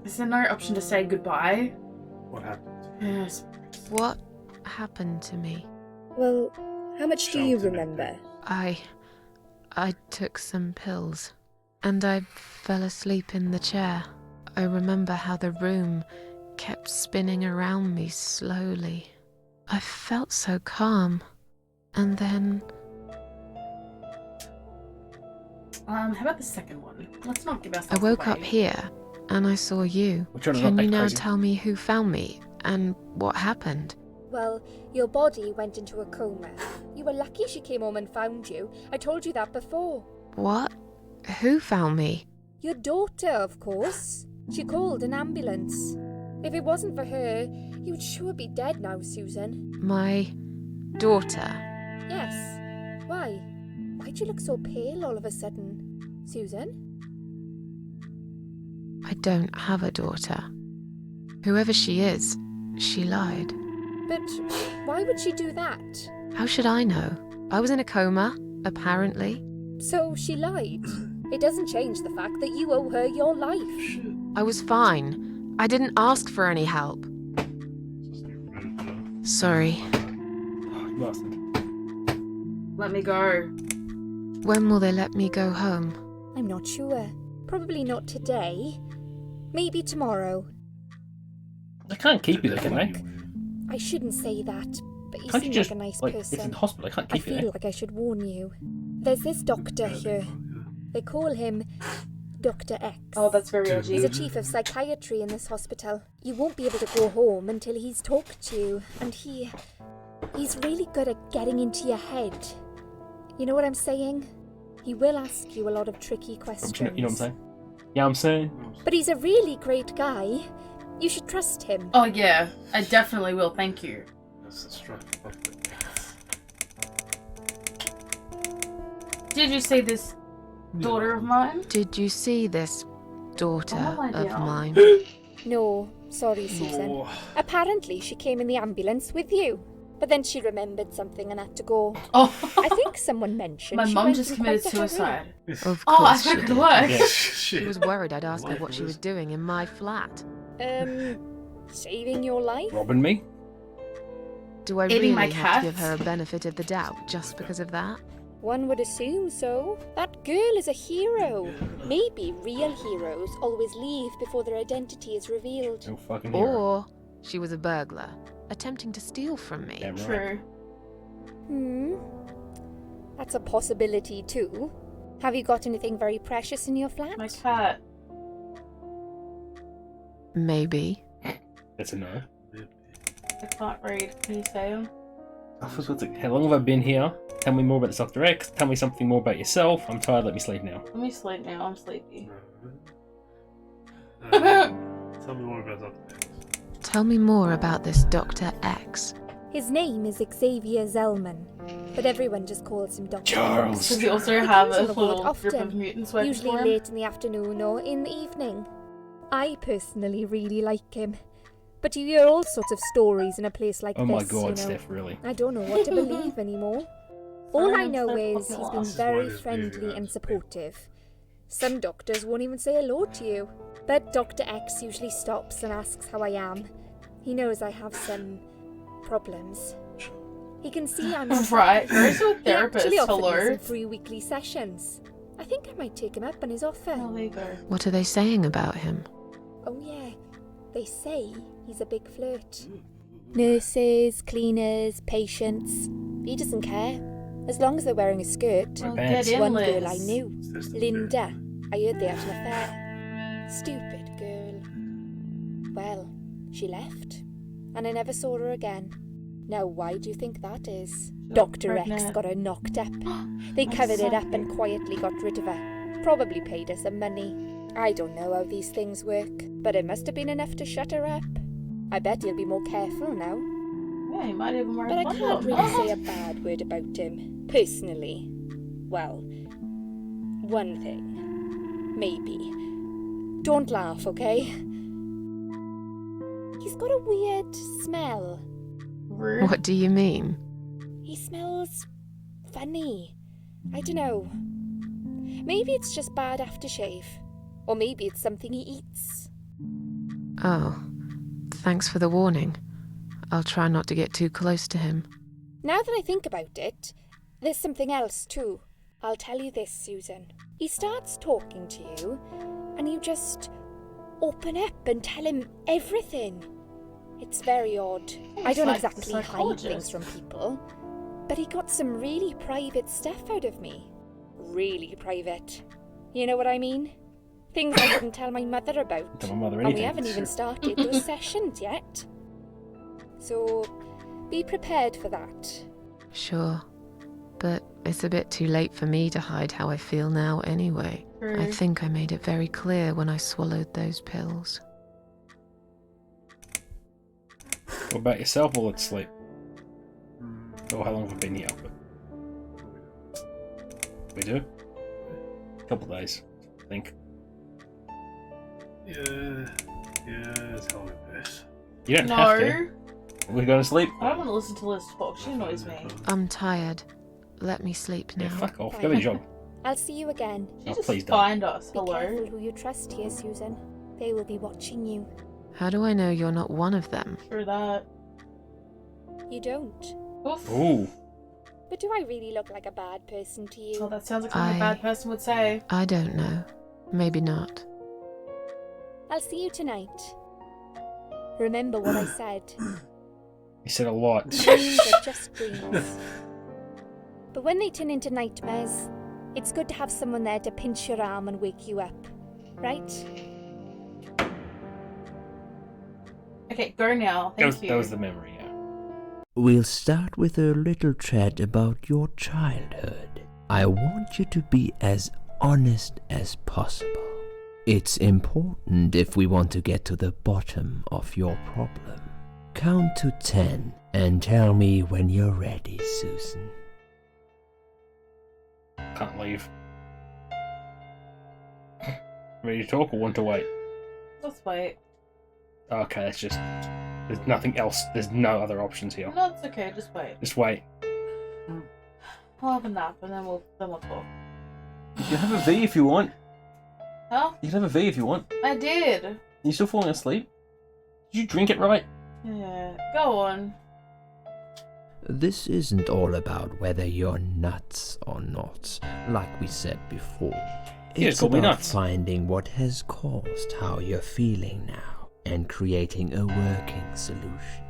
Is there no option to say goodbye? What happened? Yes. What happened to me? Well, how much do you Shouted at remember? I took some pills, and I fell asleep in the chair. I remember how the room kept spinning around me slowly. I felt so calm, and then How about the second one? Let's not give I ourselves woke up away. here, and I saw you. We're trying to Can not you act now crazy. tell me who found me and what happened? Well, your body went into a coma. You were lucky she came home and found you. I told you that before. What? Who found me? Your daughter, of course. She called an ambulance. If it wasn't for her, you'd sure be dead now, Susan. My daughter. Yes. Why? Why'd you look so pale all of a sudden? Susan? I don't have a daughter. Whoever she is, she lied. But why would she do that? How should I know? I was in a coma, apparently. So she lied. It doesn't change the fact that you owe her your life. I was fine. I didn't ask for any help. Sorry. Oh, you bastard. Let me go. When will they let me go home? I'm not sure. Probably not today. Maybe tomorrow. They can't keep you there, can they? I shouldn't say that, but you Can't you seem just, like a nice like, it's in person. the hospital, they can't I keep you feel there. like I should warn you. There's this doctor here. They call him Dr. X. Oh, that's very He's edgy. a chief of psychiatry in this hospital. You won't be able to go home until he's talked to you, and he's really good at getting into your head. You know what I'm saying? He will ask you a lot of tricky questions. You know what I'm saying? Yeah, I'm saying. But he's a really great guy. You should trust him. Oh yeah, I definitely will. Thank you. That's the structure. Did you see this daughter of mine? Did you see this daughter Oh, my of dear. mine? No, sorry, Susan. Apparently, she came in the ambulance with you. But then she remembered something and had to go. Oh, I think someone mentioned my she mum went just in committed quite a hurry. suicide. Of Oh, I course she think it did. worked. Yeah. She was worried I'd ask her what she was doing in my flat. Saving your life? Robbing me? Do I Eating really my have to give cats? her a benefit of the doubt just because of that? One would assume so. That girl is a hero. Maybe real heroes always leave before their identity is revealed. No fucking hero. Or she was a burglar, attempting to steal from me. Damn right. True. That's a possibility too. Have you got anything very precious in your flat? My cat. Maybe. That's a no. I can't read. Can you say them? How long have I been here? Tell me more about this Dr. X. Tell me something more about yourself. I'm tired. Let me sleep now. Let me sleep now. I'm sleepy. Tell me more about that. Tell me more about this Dr. X. His name is Xavier Zellman, but everyone just calls him Dr. Charles. Does he also have a He comes on the little ward group of often, mutants working usually for him? late in the afternoon or in the evening. I personally really like him, but you hear all sorts of stories in a place like Oh this. my god, you know. Steph, really? I don't know what to believe anymore. All I know is he's been very This is friendly why and it's supportive. Some doctors won't even say hello to you, but Dr. X usually stops and asks how I am. He knows I have some problems. He can see I'm Right, where's your He therapist? actually offered me Hello? some free weekly sessions. I think I might take him up on his offer. Oh, there you go. What are they saying about him? Oh yeah, they say he's a big flirt. Nurses, cleaners, patients. He doesn't care. As long as they're wearing a skirt. Well, pants. get in, One Liz. girl I knew, Linda. I heard they had an affair. Stupid girl. Well, she left. And I never saw her again. Now why do you think that is? Dr. X pregnant. got her knocked up. They covered it up and quietly got rid of her. Probably paid her some money. I don't know how these things work, but it must have been enough to shut her up. I bet he'll be more careful now. Yeah, he might even wear But a I condom. can't really say a bad word about him, personally. Well, one thing. Maybe. Don't laugh, okay? He's got a weird smell. Rude. What do you mean? He smells funny. I don't know. Maybe it's just bad aftershave. Or maybe it's something he eats. Oh, thanks for the warning. I'll try not to get too close to him. Now that I think about it, there's something else too. I'll tell you this, Susan. He starts talking to you, and you just open up and tell him everything. It's very odd. I don't like the exactly hide psychologist. things from people, but he got some really private stuff out of me. Really private. You know what I mean? Things I wouldn't tell my mother about. Tell my mother And we anything. haven't even started those sessions yet. So, be prepared for that. Sure. But it's a bit too late for me to hide how I feel now anyway. I True. think I made it very clear when I swallowed those pills. What about yourself while it's sleep? Oh, how long have I been here? We do? A couple days, I think. Yeah, tell me this. You don't have to. No. We're going to sleep. I don't want to listen to Liz talk. She annoys me. I'm tired. Let me sleep now. Yeah, fuck off. Go to your job. I'll see you again. She Oh, just please don't. find us. Be Hello. careful who you trust here, Susan. They will be watching you. How do I know you're not one of them? True that. You don't. Oof. Ooh. But do I really look like a bad person to you? Oh, that sounds like something a I- bad person would say. I don't know. Maybe not. I'll see you tonight. Remember what I said. You said a lot. Dreams are just dreams. But when they turn into nightmares, it's good to have someone there to pinch your arm and wake you up. Right? Okay, go now. Thank you. That was the memory, yeah. We'll start with a little chat about your childhood. I want you to be as honest as possible. It's important if we want to get to the bottom of your problem. Count to 10 and tell me when you're ready, Susan. Can't leave. Ready to talk or want to wait? Let's wait. Okay, that's just... There's nothing else. There's no other options here. No, it's okay. Just wait. Just wait. We'll have a nap and then we'll talk. You can have a V if you want. Huh? You can have a V if you want. I did. Are you still falling asleep? Did you drink it right? Yeah. Go on. This isn't all about whether you're nuts or not, like we said before. Yeah, It's call me about nuts. finding what has caused how you're feeling now and creating a working solution.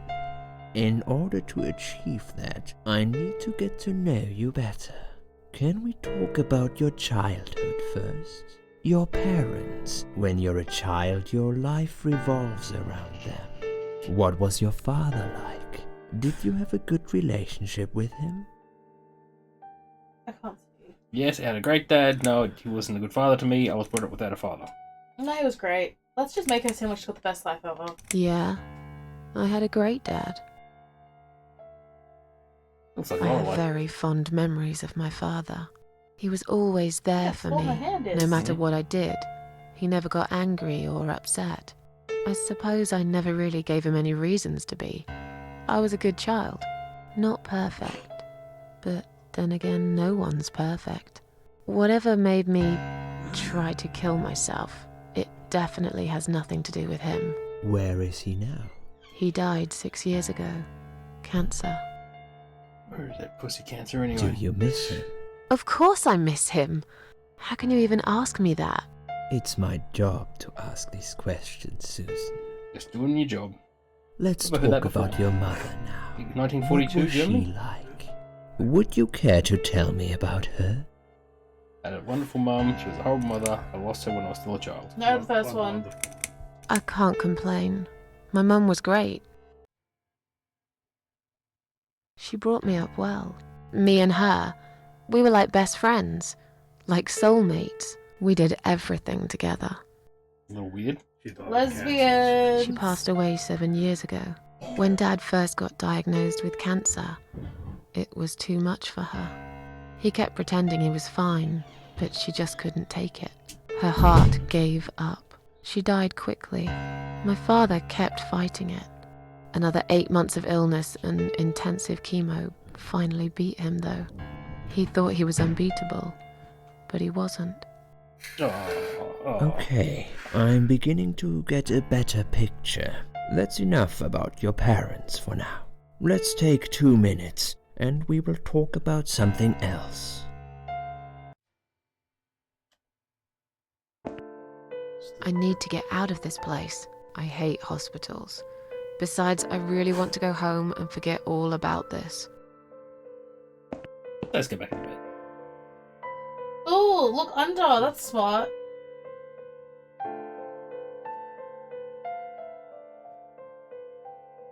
In order to achieve that, I need to get to know you better. Can we talk about your childhood first? Your parents. When you're a child, your life revolves around them. What was your father like? Did you have a good relationship with him? I can't see. Yes, I had a great dad. No, he wasn't a good father to me. I was brought up without a father. No, he was great. Let's just make it seem like she's got the best life ever. Yeah, I had a great dad. Looks like I a lot have of life. very fond memories of my father. He was always there That's for what me, my hand is. no matter what I did. He never got angry or upset. I suppose I never really gave him any reasons to be. I was a good child. Not perfect. But then again, no one's perfect. Whatever made me try to kill myself, it definitely has nothing to do with him. Where is he now? He died 6 years ago. Cancer. Where is that pussy cancer anyway? Do you miss him? Of course I miss him. How can you even ask me that? It's my job to ask these questions, Susan. Just doing your job. Let's I've heard that talk about before. your mother now. 1942 what was Germany? she like? Would you care to tell me about her? I had a wonderful mum. She was a horrible mother. I lost her when I was still a child. No, the first one. I can't complain. My mum was great. She brought me up well. Me and her, we were like best friends, like soulmates. We did everything together. A little weird. Lesbian. She passed away 7 years ago. When Dad first got diagnosed with cancer, it was too much for her. He kept pretending he was fine, but she just couldn't take it. Her heart gave up. She died quickly. My father kept fighting it. Another 8 months of illness and intensive chemo finally beat him, though. He thought he was unbeatable, but he wasn't. Okay, I'm beginning to get a better picture. That's enough about your parents for now. Let's take 2 minutes, and we will talk about something else. I need to get out of this place. I hate hospitals. Besides, I really want to go home and forget all about this. Let's get back to bed. Oh, look under. That's smart.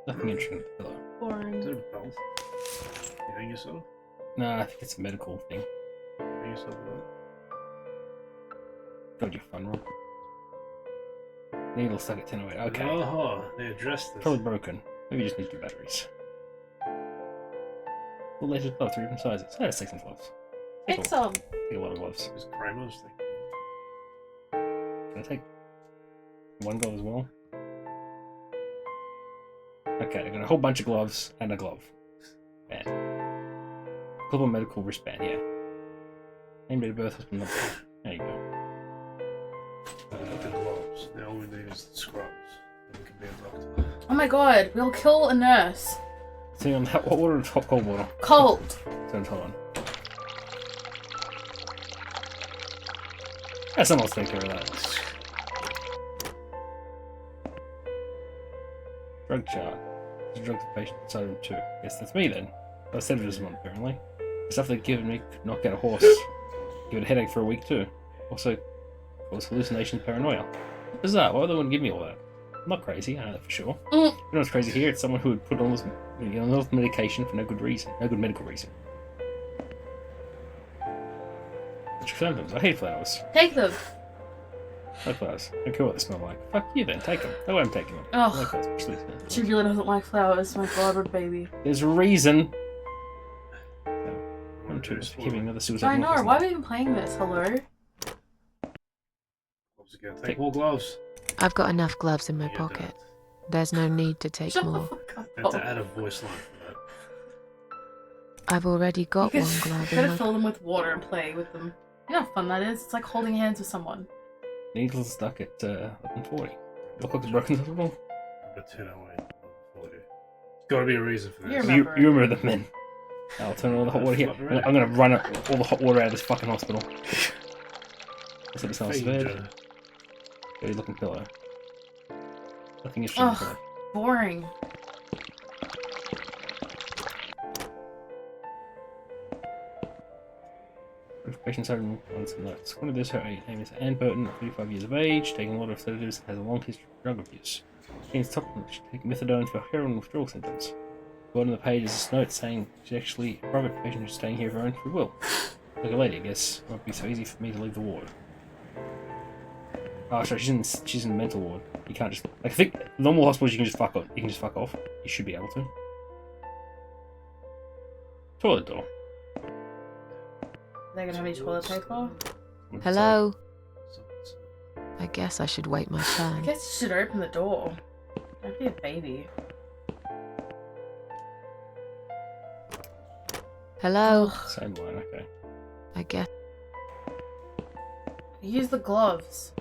Nothing interesting with the pillow. Is Boring. it a belt? You hang yourself? Nah, I think it's a medical thing. Hang yourself with God, you're fun, Rob. Needle stuck at 1008. that? Okay. Oh, they addressed this. Probably broken. Maybe you just need 2 batteries. Full latex gloves, 3 different sizes. I have 6 gloves. Take some. Take a lot of gloves. It's Kramer's thing. Can I take 1 glove as well? Okay, I got a whole bunch of gloves and a glove. Band. Global medical wristband, yeah. Name, date of birth, husband number. There you go. I got the gloves. Now all we need is the scrubs. Then we can be a doctor. Oh my god, we'll kill a nurse. See, on hot water or hot cold water? Cold. So hold on. Yeah, someone else take care of that. Drug chart. There's a drug to the patient inside room 2. Yes, that's me then. I said it was one, apparently. The stuff they'd given me could knock out a horse. Give it a headache for a week too. Also, cause hallucinations, paranoia. Bizarre. Why would they want to give me all that? I'm not crazy, I know that for sure. You know what's crazy here? It's someone who would put all this, all this medication for no good reason. No good medical reason. symptoms. I hate flowers. Take them. I like flowers. I don't care what they smell like. Fuck you then. Take them. No way I'm taking them. Ugh. I like flowers, especially flowers. She really doesn't like flowers. My god, baby. There's a reason. I'm too giving another suicide. I know. Why are we even playing this? Hello. Gloves again. Take more gloves. I've got enough gloves in my Yeah, pocket. don't. There's no need to take Shut the more. fuck up. I had to add a voice line for that. I've already got You one could- glove you in gotta my... fill them with water and play with them. You know how fun that is? It's like holding hands with someone. Needles stuck at 11:40. Look like the broken hospital. But 10:08. There's gotta be a reason for You this. remember. You remember the men. I'll turn all the hot water here. I'm gonna run all the hot water out of this fucking hospital. That's what it smells Danger. Dirty looking pillow. Nothing interesting. Ugh. Pillow. Boring. Patients are on some notes. According to this, her name is Anne Burton, 35 years of age, taking a lot of sedatives, has a long history of drug abuse. She needs top-notch, taking methadone for heroin withdrawal symptoms. On the page is this note saying she's actually a private patient who's staying here of her own free will. Like a lady, I guess. It won't be so easy for me to leave the ward. Oh, sorry, she's in the mental ward. You can't just... Like, I think normal hospitals you can just fuck off. You can just fuck off. You should be able to. Toilet door. They're gonna have any toilet paper? Hello? I guess I should wait my I turn. guess you should open the door. Don't be a baby. Hello? Same line, okay. I guess... Use the gloves.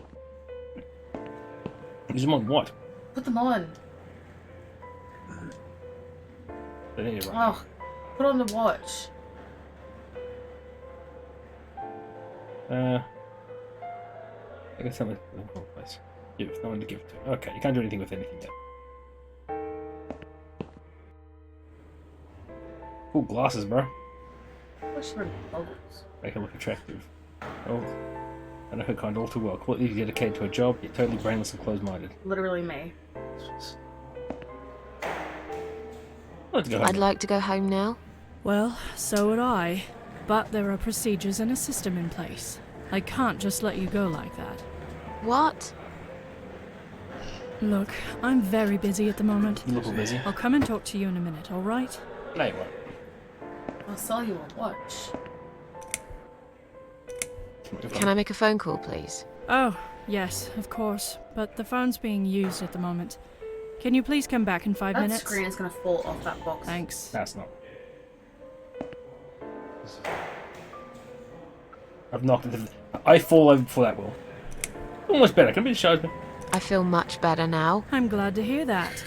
Use them on what? Put them on. They need to run. Oh, put on the watch. I guess I'm in the wrong place. Give it, no one to give it to. Okay, you can't do anything with anything yet. Cool glasses, bro. What's your goggles? Make her look attractive. Oh, I know her kind all too well. Completely dedicated to her job, yet totally brainless and closed-minded. Literally me. I'd like to go home now. Well, so would I. But there are procedures and a system in place. I can't just let you go like that. What? Look, I'm very busy at the moment. You look busy. I'll come and talk to you in a minute, alright? No, you won't. I'll sell you a watch. Can I make a phone call, please? Oh, yes, of course. But the phone's being used at the moment. Can you please come back in 5 That minutes? screen is gonna fall off that box. Thanks. That's not. I've knocked it. I fall over before that will. Almost better. Can I be discharged? I feel much better now. I'm glad to hear that.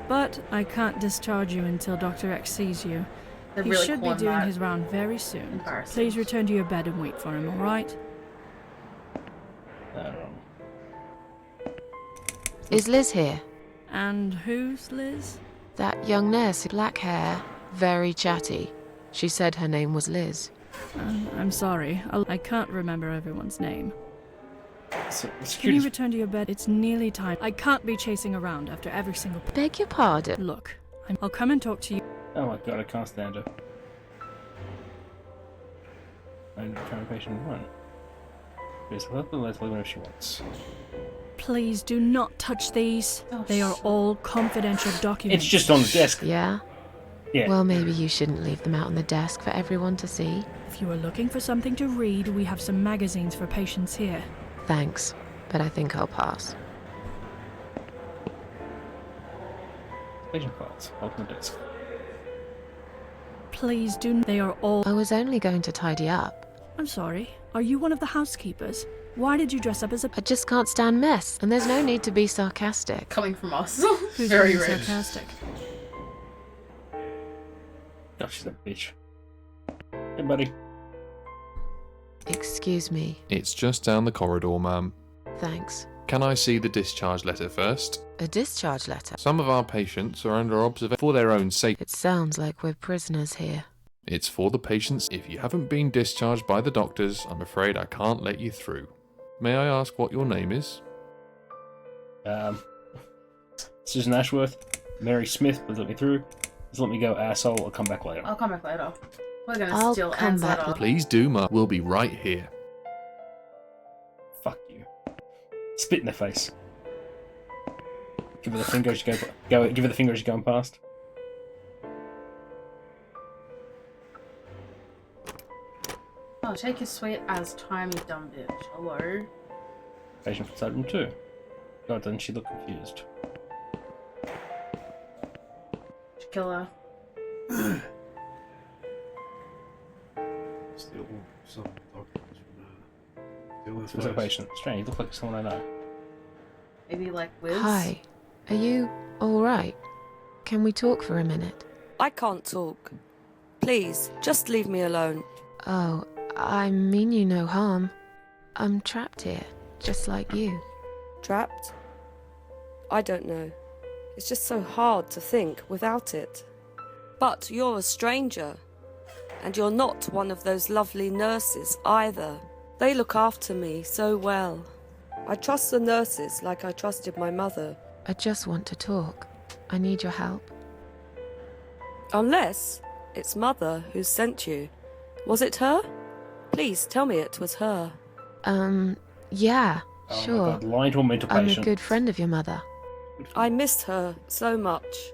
But I can't discharge you until Dr. X sees you. They're He really should be calling doing that his round very soon. embarrassing. Please return to your bed and wait for him, alright? Is Liz here? And who's Liz? That young nurse, black hair, very chatty. She said her name was Liz. I'm sorry. I can't remember everyone's name. So, Can you return to your bed? It's nearly time. I can't be chasing around after every single... Beg your pardon? Look, I'll come and talk to you. Oh my god, I can't stand her. I'm current patient 1. Please help the Leslie whenever she wants. Please do not touch these. Oh, they are all confidential documents. It's just on the desk. Yeah? Yeah. Well, maybe you shouldn't leave them out on the desk for everyone to see. If you are looking for something to read, we have some magazines for patients here. Thanks, but I think I'll pass. Patient files. Hold on the desk. Please do. They are all... I was only going to tidy up. I'm sorry. Are you one of the housekeepers? Why did you dress up as a... I just can't stand mess, and there's no need to be sarcastic. Coming from us. Who's Very being rich. sarcastic? Oh, she's a bitch. Hey, buddy. Excuse me. It's just down the corridor, ma'am. Thanks. Can I see the discharge letter first? A discharge letter? Some of our patients are under observation for their own safety. It sounds like we're prisoners here. It's for the patients. If you haven't been discharged by the doctors, I'm afraid I can't let you through. May I ask what your name is? Susan Ashworth. Mary Smith, please let me through. Just let me go, asshole. I'll come back later. I'll come back later. We're gonna I'll steal come Anne's back letter. Please do, Ma. We'll be right here. Fuck you. Spit in their face. Give her the finger as you go. Give her the finger as you're going past. Oh, take your sweet ass time, you dumb bitch. Hello. Patient from side room 2. God, doesn't she look confused? Did you kill her? Steal some documents from This was a patient. Strange, you look like someone I know. Maybe like Wiz? Hi. Are you alright? Can we talk for a minute? I can't talk. Please, just leave me alone. Oh, I mean you no harm. I'm trapped here, just like you. Trapped? I don't know. It's just so hard to think without it. But you're a stranger. And you're not one of those lovely nurses either. They look after me so well. I trust the nurses like I trusted my mother. I just want to talk. I need your help. Unless it's Mother who sent you. Was it her? Please tell me it was her. Yeah, Oh sure. my God, lying to a mental I'm patient. a good friend of your mother. I missed her so much.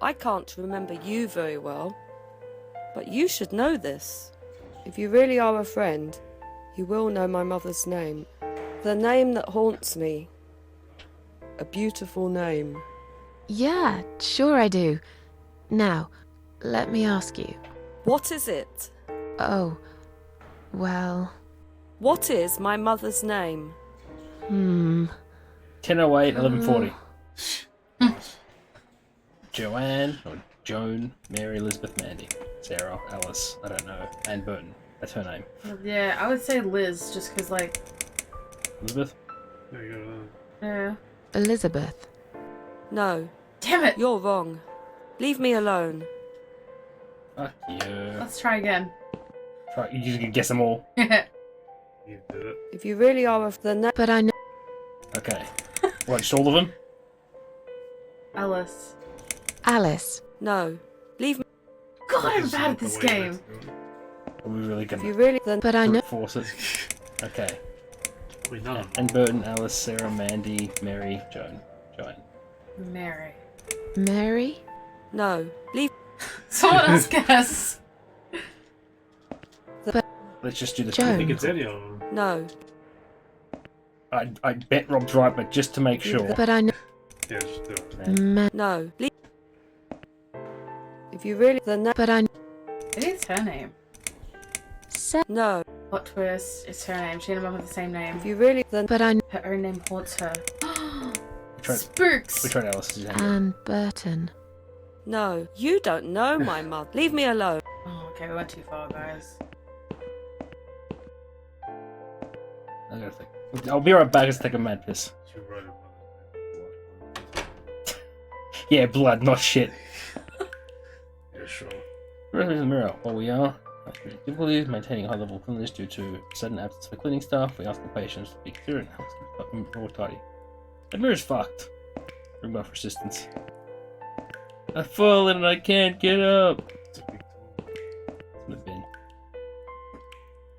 I can't remember you very well. But you should know this. If you really are a friend, you will know my mother's name. The name that haunts me. A beautiful name. Yeah, sure I do. Now, let me ask you. What is it? Oh, well... What is my mother's name? 10:08, 11:40. Joanne, or Joan, Mary, Elizabeth, Mandy, Sarah, Alice, I don't know, Anne Burton. That's her name. Yeah, I would say Liz, just because, like... Elizabeth? There you go. Yeah. Elizabeth. No. Damn it! You're wrong. Leave me alone. Fuck you. Let's try again. Try, you can guess them all. You did it. If you really are But I know... Okay. What, just all of them? Alice. Alice. No. Leave me. God, I'm bad at this game. Are we really If gonna you really... But I know... force it? Okay. We know. Anne Burton, Alice, Sarah, Mandy, Mary, Joan. Mary. Mary? No. Leave... Someone else guess. Let's just do this. Joan. I think it's Eddie. No. I bet Rob's right, but just to make sure. But I know... Yeah, just do it. No. Leave... If you really... But I know... Maybe it's her name. No. Plot twist, it's her name. She and her mum have the same name. If you really... But I know... Her own name haunts her. Tried- Spooks! We tried Alice's name. Anne Burton. No. You don't know my mother. Leave me alone. Oh, okay, we went too far, guys. I gotta think. I'll be right back. Let's take a mad piss. She wrote it. Yeah, blood, not shit. Yeah, sure. Rest in the mirror. While we are difficulty maintaining a high level of cleanliness due to sudden absence of cleaning staff, we ask the patients to be clear and help keep the more tidy. The mirror's fucked. Bring off resistance. I've fallen and I can't get up. It's a big tool. It's in the bin.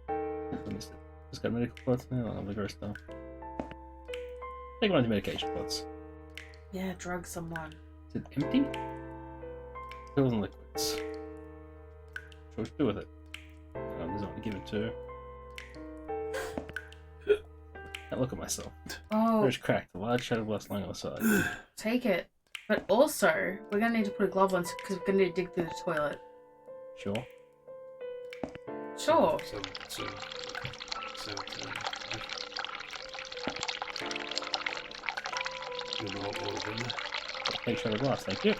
I missed it. Just got medical pots now. All the gross stuff. Take one of the medication pots. Yeah, drug someone. Is it empty? Pills and liquids. What should we do with it? There's not to give it to. Now look at myself. Oh, There's cracked. A large shattered glass lying on the side. take it. But also, we're gonna need to put a glove on because we're gonna need to dig through the toilet. Sure. Sure. You know what was in there? Big shattered glass, thank you.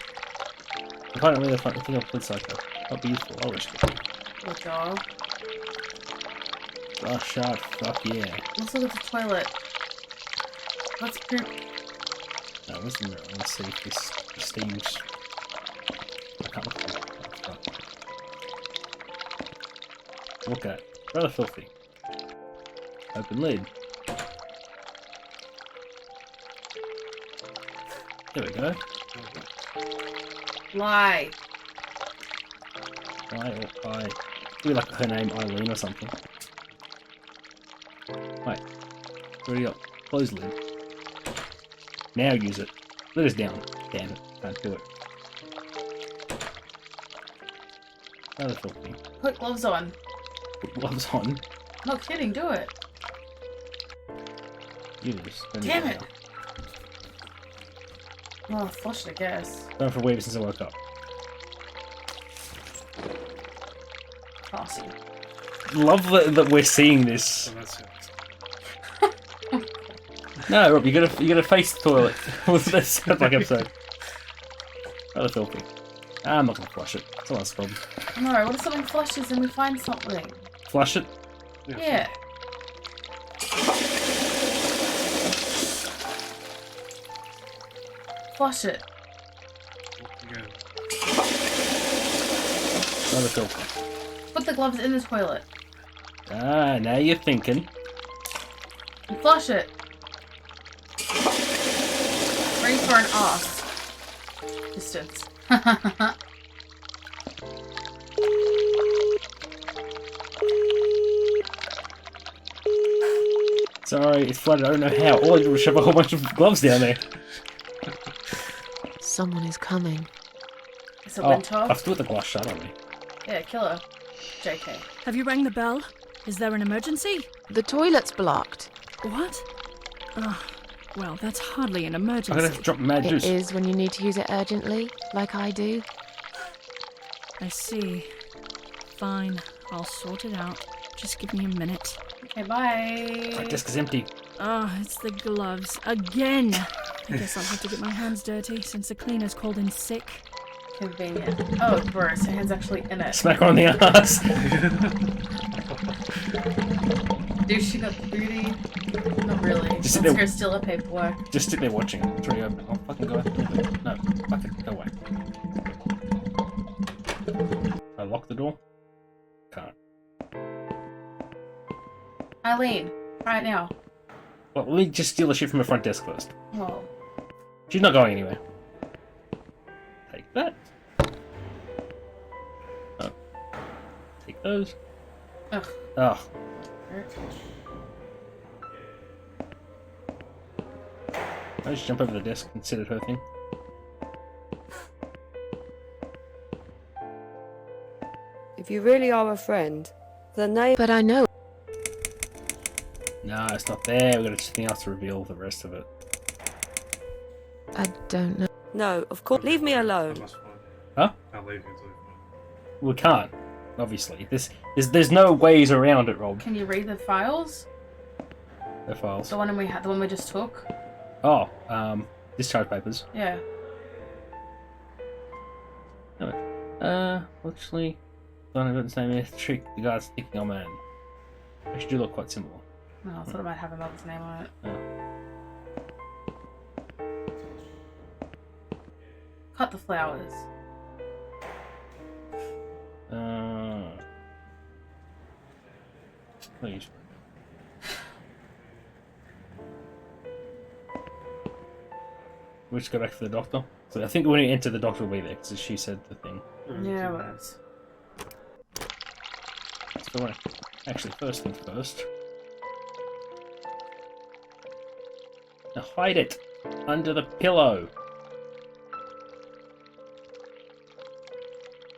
I find it really fun. I think I'll put cycle. That'll be useful. I'll risk it. Good job. Glass shard, fuck yeah. Let's look at the toilet. Let's poop. No, this is the mirror. Let's see if this steams. I can't look at it. Oh, fuck. Look at it. Rather filthy. Open lid. There we go. Lie. Why or I Maybe like her name Eileen or something. Wait. Already got close lid. Now use it. Lid is down. Damn it. Can't do it. Another filthy. Put gloves on. Put gloves on. Not kidding, do it. Use. Damn it. Oh, flush it, I guess. Going for a wee since I woke up. Classy. Love that we're seeing this. Oh, that's it. No, Rob, you gotta face the toilet. This sounds like episode. Rather filthy. I'm not gonna flush it. Someone's problem. No, what if something flushes and we find something? Flush it? Yeah. Flush it. Another filthy. Put the gloves in the toilet. Ah, now you're thinking. And flush it. Ready for an ass. Distance. Sorry, it's flooded. I don't know how. All I did was shove a whole bunch of gloves down there. Someone is coming. Is it Oh, Winter? I've still got the glass shut on me. Yeah, kill her. JK. Have you rang the bell? Is there an emergency? The toilet's blocked. What? Oh, well, that's hardly an I'm gonna emergency. have to drop mad It juice. is when you need to use it urgently, like I do. I see. Fine, I'll sort it out. Just give me a minute. Okay, bye. My desk is empty. Oh, it's the gloves. Again! I guess I'll have to get my hands dirty since the cleaner's called in sick. Convenient. Oh, gross. Her hand's actually in it. Smack her on the ass. Dude, she got booty. Not really. Just Let's sit there. go steal her paperwork. Just sit there watching it. It's already open. Oh, fucking go. No, fucking go away. I lock the door? Can't. Eileen, try it now. Well, let me just steal the shit from the front desk first. Oh. She's not going anywhere. Take that. Oh. Take those. Ugh. Oh. I just jump over the desk and sit at her thing. If you really are a friend, the name. But I know. No, it's not there. We've got something else to reveal the rest of it. I don't know. No, of course. Leave me alone. Huh? Can't leave you until you We can't, obviously. There's no ways around it, Rob. Can you read the files? The files. The one the one we just took? Oh, discharge papers. Yeah. Actually, don't have the same trick. The guy's sticking on man. They do look quite similar. No, I thought it might have another's name on it. Cut the flowers. Please. We'll just go back to the doctor. So I think when we enter, the doctor will be there because she said the thing. Yeah, it was. Let's go away. Actually, first things first. Now hide it under the pillow.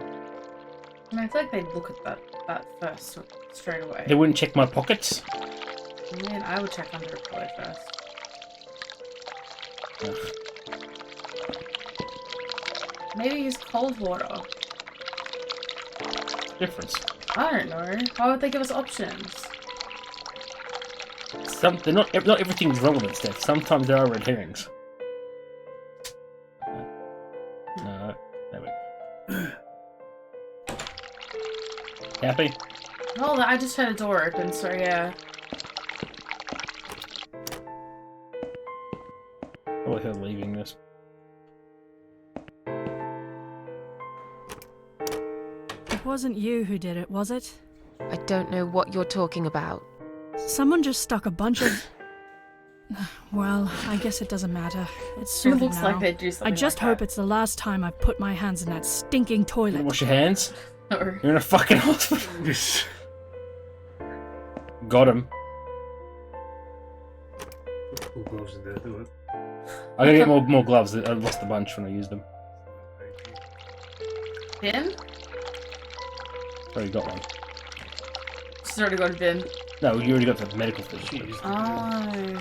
I mean, I feel like they'd look at that first straight away. They wouldn't check my pockets. I mean, I would check under the pillow first. Ugh. Maybe use cold water. Difference. I don't know. Why would they give us options? They're not everything's relevant, Steph. Sometimes there are red herrings. No. There we go. Happy? Oh, I just had a door open, so yeah. Probably her leaving this. It wasn't you who did it, was it? I don't know what you're talking about. Someone just stuck a bunch of... Well, I guess it doesn't matter. It's It sorted looks now. like they do something I just like hope that. it's the last time I've put my hands in that stinking toilet. Wash your hands. Or You're in a fucking hospital. Got him. Who goes in there? Do it. I gotta get more gloves. I lost a bunch when I used them. bin? Already got one. She's already got a bin. No, you already got the medical thing. Oh.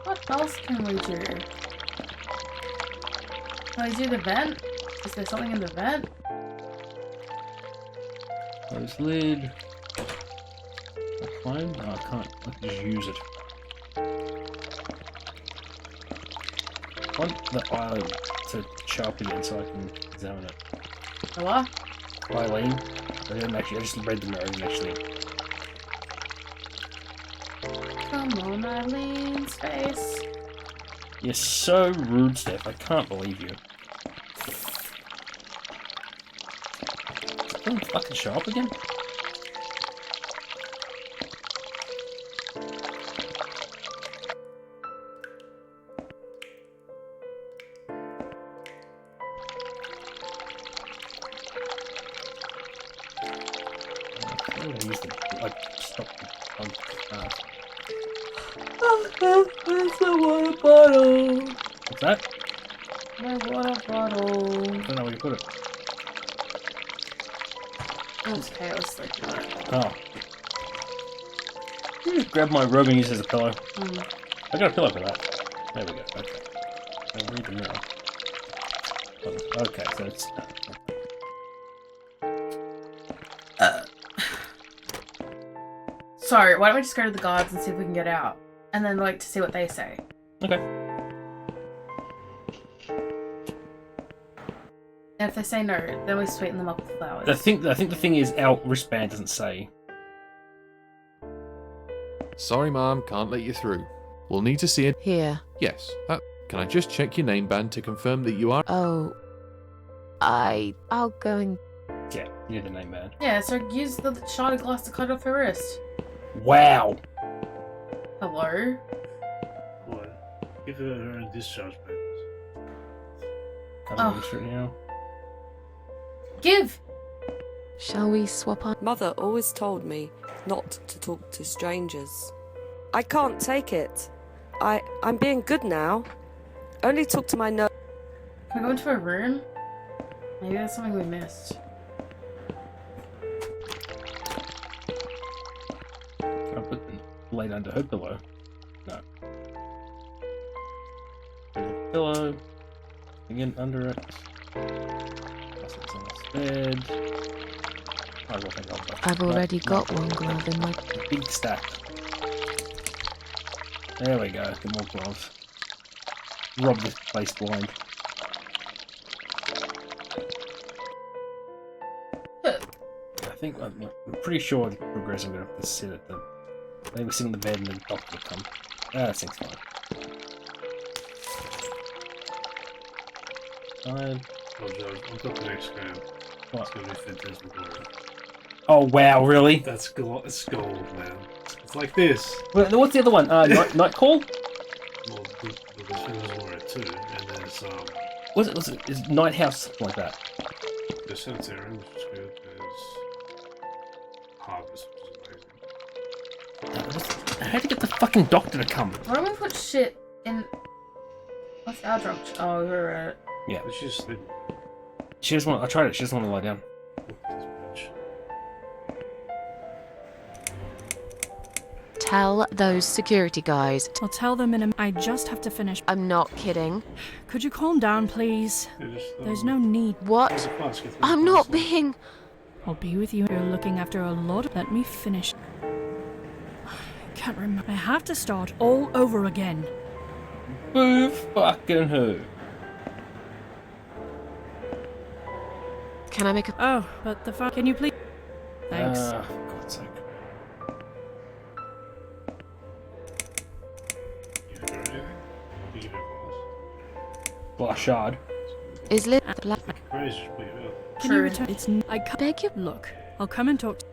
What else can we do? Can we do the vent? Is there something in the vent? Close lid. Fine. No, I can't. I can just use it. I want the eye to show up again so I can examine it. The what? Eileen. I just read the note actually. Come on, Eileen's face. You're so rude, Steph. I can't believe you. Can you fucking show up again? It's a water bottle. What's that? My water bottle. I don't know where you put it. It's chaos like that. Oh. You just grab my robe and use it as a pillow. I got a pillow for that. There we go. Okay. I'll read the mirror. Okay, so it's. Sorry, why don't we just go to the guards and see if we can get out? And then like to see what they say. Okay. And if they say no, then we sweeten them up with flowers. I think the thing is our wristband doesn't say. Sorry, Mom, can't let you through. We'll need to see it. Here. Yes, that. Can I just check your name band to confirm that you are? Oh. I'll go and... Yeah, you're the name band. Yeah, so use the shard of glass to cut off her wrist. Wow. Hello? What? Give her her discharge papers. Can't register it now. Give! Shall we swap on? Mother always told me not to talk to strangers. I can't take it. I'm being good now. Only talk to my nurse. Can we go into a room? Maybe that's something we missed. Can I put the light under her pillow? No. There's a pillow. Again, under it. That's what's on this bed. I've already got one glove in my... Big stack. There we go. Get more gloves. Rob this place blind. I think I'm pretty sure the progressive gonna have to sit at the. They were sitting in the bed and the doctor will come. That thing's fine. Fine. Oh, Joe, on top of the next game. What? It's gonna be Phantasmagoria. Oh wow, really? That's it's gold, man. It's like this. What's the other one? Night Call? Well, there's Phantasmagoria too, and there's Was it? Is Night House something like that? there's Sanitarium, which is good. There's Harvest, which is amazing. How did you get the fucking doctor to come? Why don't we put shit in... What's our drug? Oh, we're right. Yeah. It's just She doesn't want. I tried it. She doesn't want to lie down. Tell those security guys. I'll tell them in a... I just have to finish. I'm not kidding. Could you calm down, please? There's no need. What? I'm not being... I'll be with you. You're looking after a lot. Let me finish. I can't remember. I have to start all over again. Boo fucking who? Can I make a... Oh, but the fuck... Can you please... Thanks. For God's sake. Glass shard. Is Liz black? Can you return? It's... I can't... Beg you... Look, I'll come and talk to...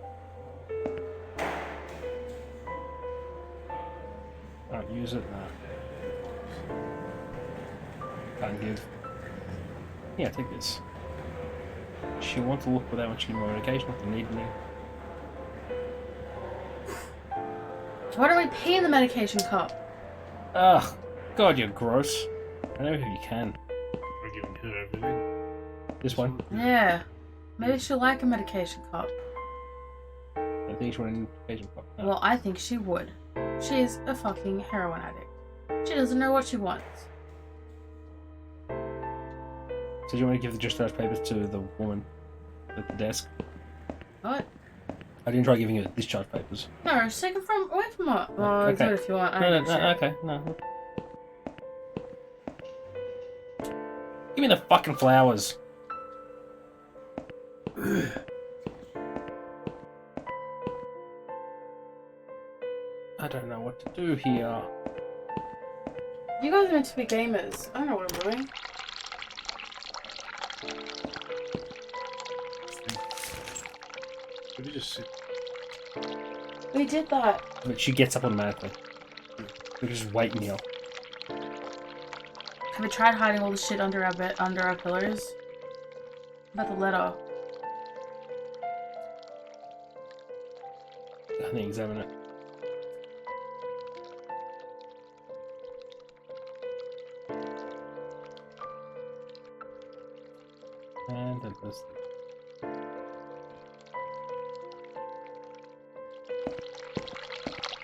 Can't use it. No. Can't give. Yeah, take this. She wants to look without much more medication if you need any. Why don't we pee in the medication cup? Ugh, God, you're gross. I know if you can. I'm giving her everything. This one? Yeah. Maybe she'll like a medication cup. I think she wanted an medication cup. No. Well, I think she would. She's a fucking heroin addict. She doesn't know what she wants. So do you want to give the discharge papers to the woman at the desk? What? I didn't try giving you the discharge papers. No, just take them away from her. Well, Okay. do it if you want. I No, don't give a shit. okay, no. Give me the fucking flowers. I don't know what to do here. You guys are meant to be gamers. I don't know what I'm doing. Could you just sit? We did that. But she gets up automatically. We're just waiting here. Have we tried hiding all the shit under our bed, under our pillows? What about the letter? I think examine it. And then this.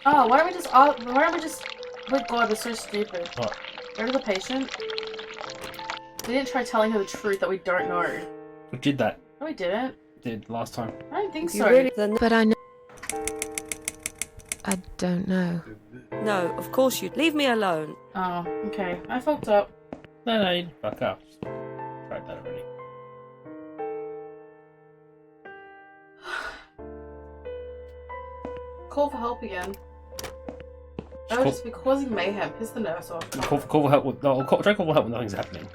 Oh, why don't we just? Oh, why don't we just? Oh my God, we're so stupid. What? Go to the patient. We didn't try telling her the truth that we don't know. We did that. No, we didn't. Did last time. I don't think You so. really- But I know. I don't know. No, of course you. Leave me alone. Oh, okay. I fucked up. No, you fuck up. Tried that already. Call for help again. I Call- would just be causing mayhem. Piss the nurse off. Call for help with. No, try call for help when nothing's happening.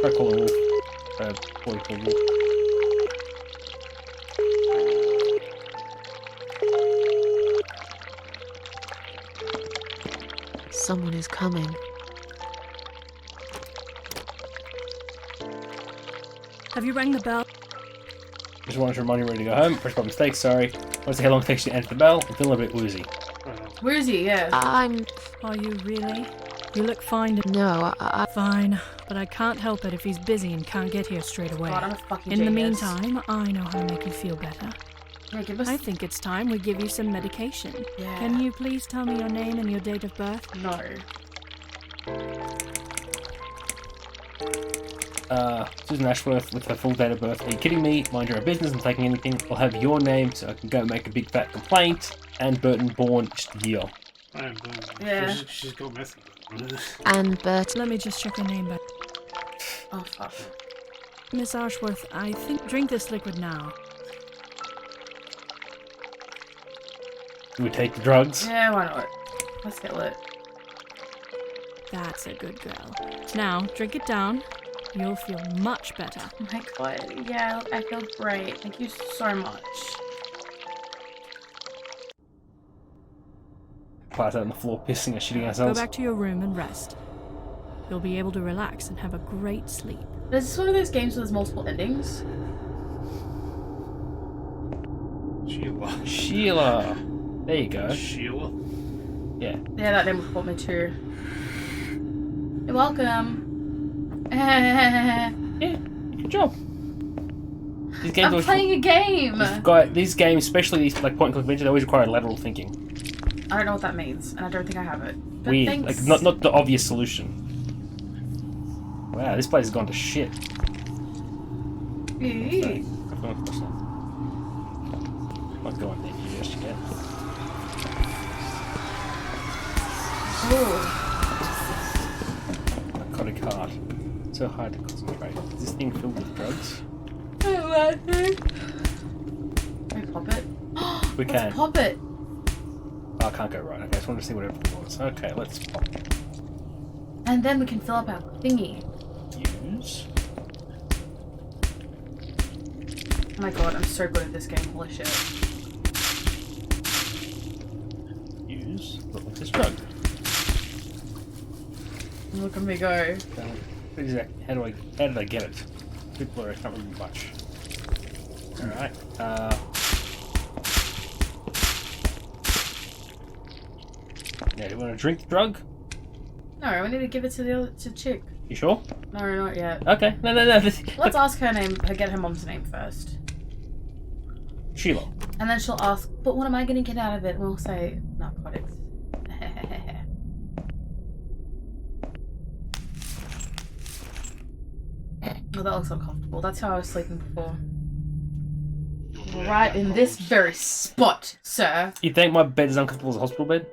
Try calling Wolf. Boy called Wolf. Someone is coming. Have you rang the bell? Just wanted to remind you ready to go home. Press by mistake, sorry. Want to see how long it takes you to enter the bell? I'm feeling a bit woozy. Woozy, yeah. I'm. Are you really? You look fine. No, Fine, but I can't help it if he's busy and can't get here straight away. God, I'm a fucking In the genius. meantime, I know how to make you feel better. Yeah, give us. I think it's time we give you some medication. Yeah. Can you please tell me your name and your date of birth? No. Susan Ashworth with her full date of birth. Are you kidding me? Mind your own business. I'm taking anything. I'll have your name so I can go make a big fat complaint. Anne Burton, born just a year. Yeah. She's got method. Anne Bert. Let me just check her name back. Oh, fuck. Miss Ashworth, I think drink this liquid now. Do we take the drugs? Yeah, why not? Let's get lit. That's a good girl. Now, drink it down. You'll feel much better. Oh my God. Yeah, I feel great. Thank you so much. Pass out on the floor, pissing and shitting Go ourselves. back to your room and rest. You'll be able to relax and have a great sleep. Is this one of those games where there's multiple endings? Sheila. Sheila. There you go. Sheila? Yeah. Yeah, that name would caught me too. You're welcome. Yeah, good job. These games I'm always- playing a game! These games, especially these like point and click adventures, they always require lateral thinking. I don't know what that means, and I don't think I have it. But Weird. thanks. Like not the obvious solution. Wow, this place has gone to shit. Eee. I've gone across that. Might go on there just yet. Ooh. Narcotic heart. So hard to concentrate. Is this thing filled with drugs? I love it. Can we pop it? We Let's can. pop it. Oh, I can't go right. Okay, I just wanted to see what everything was. Okay, let's pop. And then we can fill up our thingy. Use. Oh my God, I'm so good at this game. Holy shit. Use. Look, what's this drug? Look at me go. Exactly. How did I get it? bit blurry, can't remember much. Alright, now, do you want to drink the drug? No, we need to give it to the chick. You sure? No, not yet. Okay, no. Let's ask her name, get her mom's name first. Sheila. And then she'll ask, but what am I going to get out of it? And we'll say, narcotics. Oh, that looks uncomfortable. That's how I was sleeping before. Right in this very spot, sir. You think my bed is uncomfortable as a hospital bed?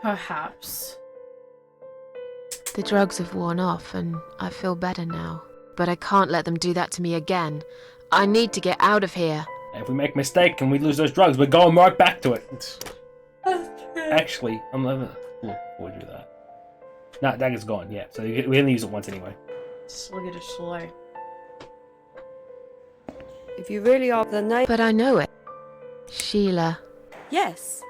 Perhaps. The drugs have worn off and I feel better now. But I can't let them do that to me again. I need to get out of here. If we make a mistake and we lose those drugs, we're going right back to it. Actually, I'm never... Look, before we do that. Nah, dagger's gone, yeah. So we only use it once anyway. Look at it slow. If you really are the name... But I know it. Sheila. Yes.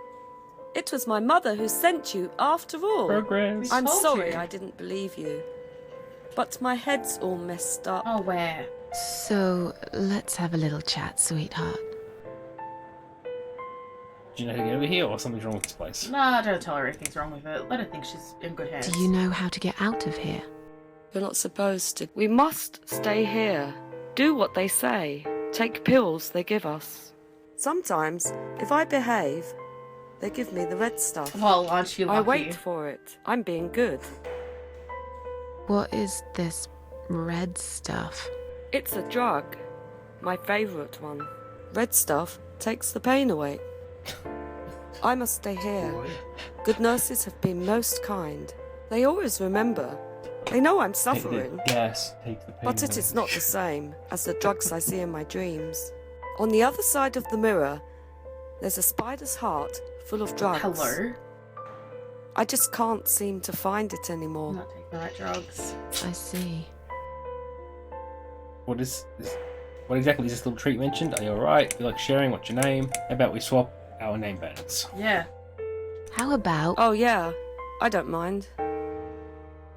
It was my mother who sent you after all. Progress. I'm told sorry you. I didn't believe you. But my head's all messed up. Oh, where? So, let's have a little chat, sweetheart. Do you know how to get over here or something's wrong with this place? Nah, don't tell her anything's wrong with it. Let her think she's in good hands. Do you know how to get out of here? We're not supposed to. We must stay here. Do what they say. Take pills they give us. Sometimes, if I behave, they give me the red stuff. Well, aren't you lucky? I wait for it. I'm being good. What is this red stuff? It's a drug. My favourite one. Red stuff takes the pain away. I must stay here. Good nurses have been most kind. They always remember. They know I'm suffering. Gas takes the pain But it away. is not the same as the drugs I see in my dreams. On the other side of the mirror, there's a spider's heart full of drugs. Hello? I just can't seem to find it anymore. I'm not taking the right drugs. I see. What is this? What exactly is this little treat mentioned? Are you alright? You like sharing? What's your name? How about we swap our name bands? Yeah. How about... Oh yeah, I don't mind.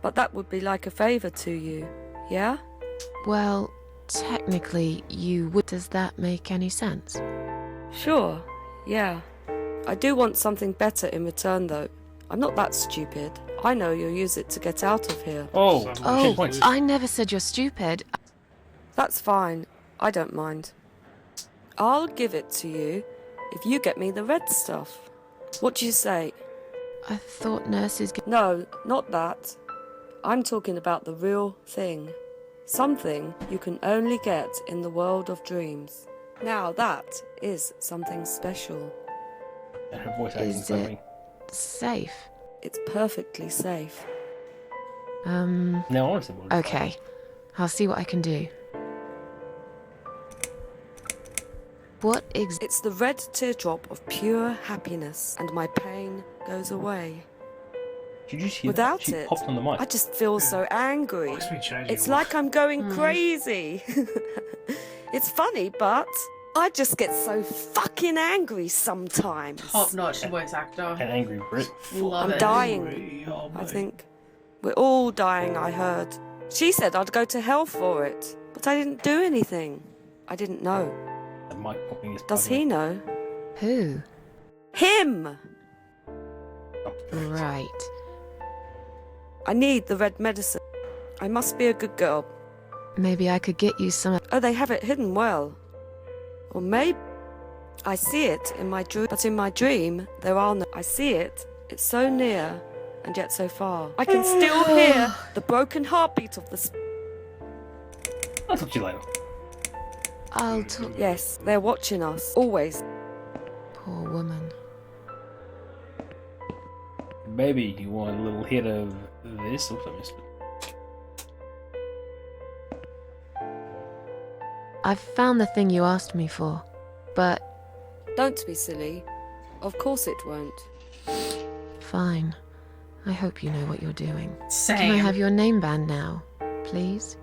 But that would be like a favour to you, yeah? Well, technically, you would... Does that make any sense? Sure, yeah. I do want something better in return though. I'm not that stupid. I know you'll use it to get out of here. Oh, Oh, I never said you're stupid. That's fine. I don't mind. I'll give it to you if you get me the red stuff. What do you say? I thought nurses... No, not that. I'm talking about the real thing. Something you can only get in the world of dreams. Now that is something special. And her voice acting Is something. it safe? It's perfectly safe. No, honestly, Okay. I'll see what I can do. What It's the red teardrop of pure happiness, and my pain goes away. Did you hear Without that? She it, popped on the mic. I just feel so angry. Must be changing It's a lot. like I'm going crazy. It's funny, but I just get so fucking angry sometimes. Top-notch voice actor. An angry Brit. Love I'm it. dying, I think. We're all dying, I heard. She said I'd go to hell for it, but I didn't do anything. I didn't know. The mic popping is Does he know? Who? Him! Right. I need the red medicine. I must be a good girl. Maybe I could get you some... Oh, they have it hidden well. Or maybe... I see it in my dream, but in my dream, there are no... I see it. It's so near, and yet so far. I can still hear the broken heartbeat of the... I'll talk to you later. I'll talk... Yes, they're watching us. Always. Poor woman. Maybe you want a little hit of this. Oops, I missed it. I've found the thing you asked me for, but... Don't be silly. Of course it won't. Fine. I hope you know what you're doing. Same. Can I have your name band now, please?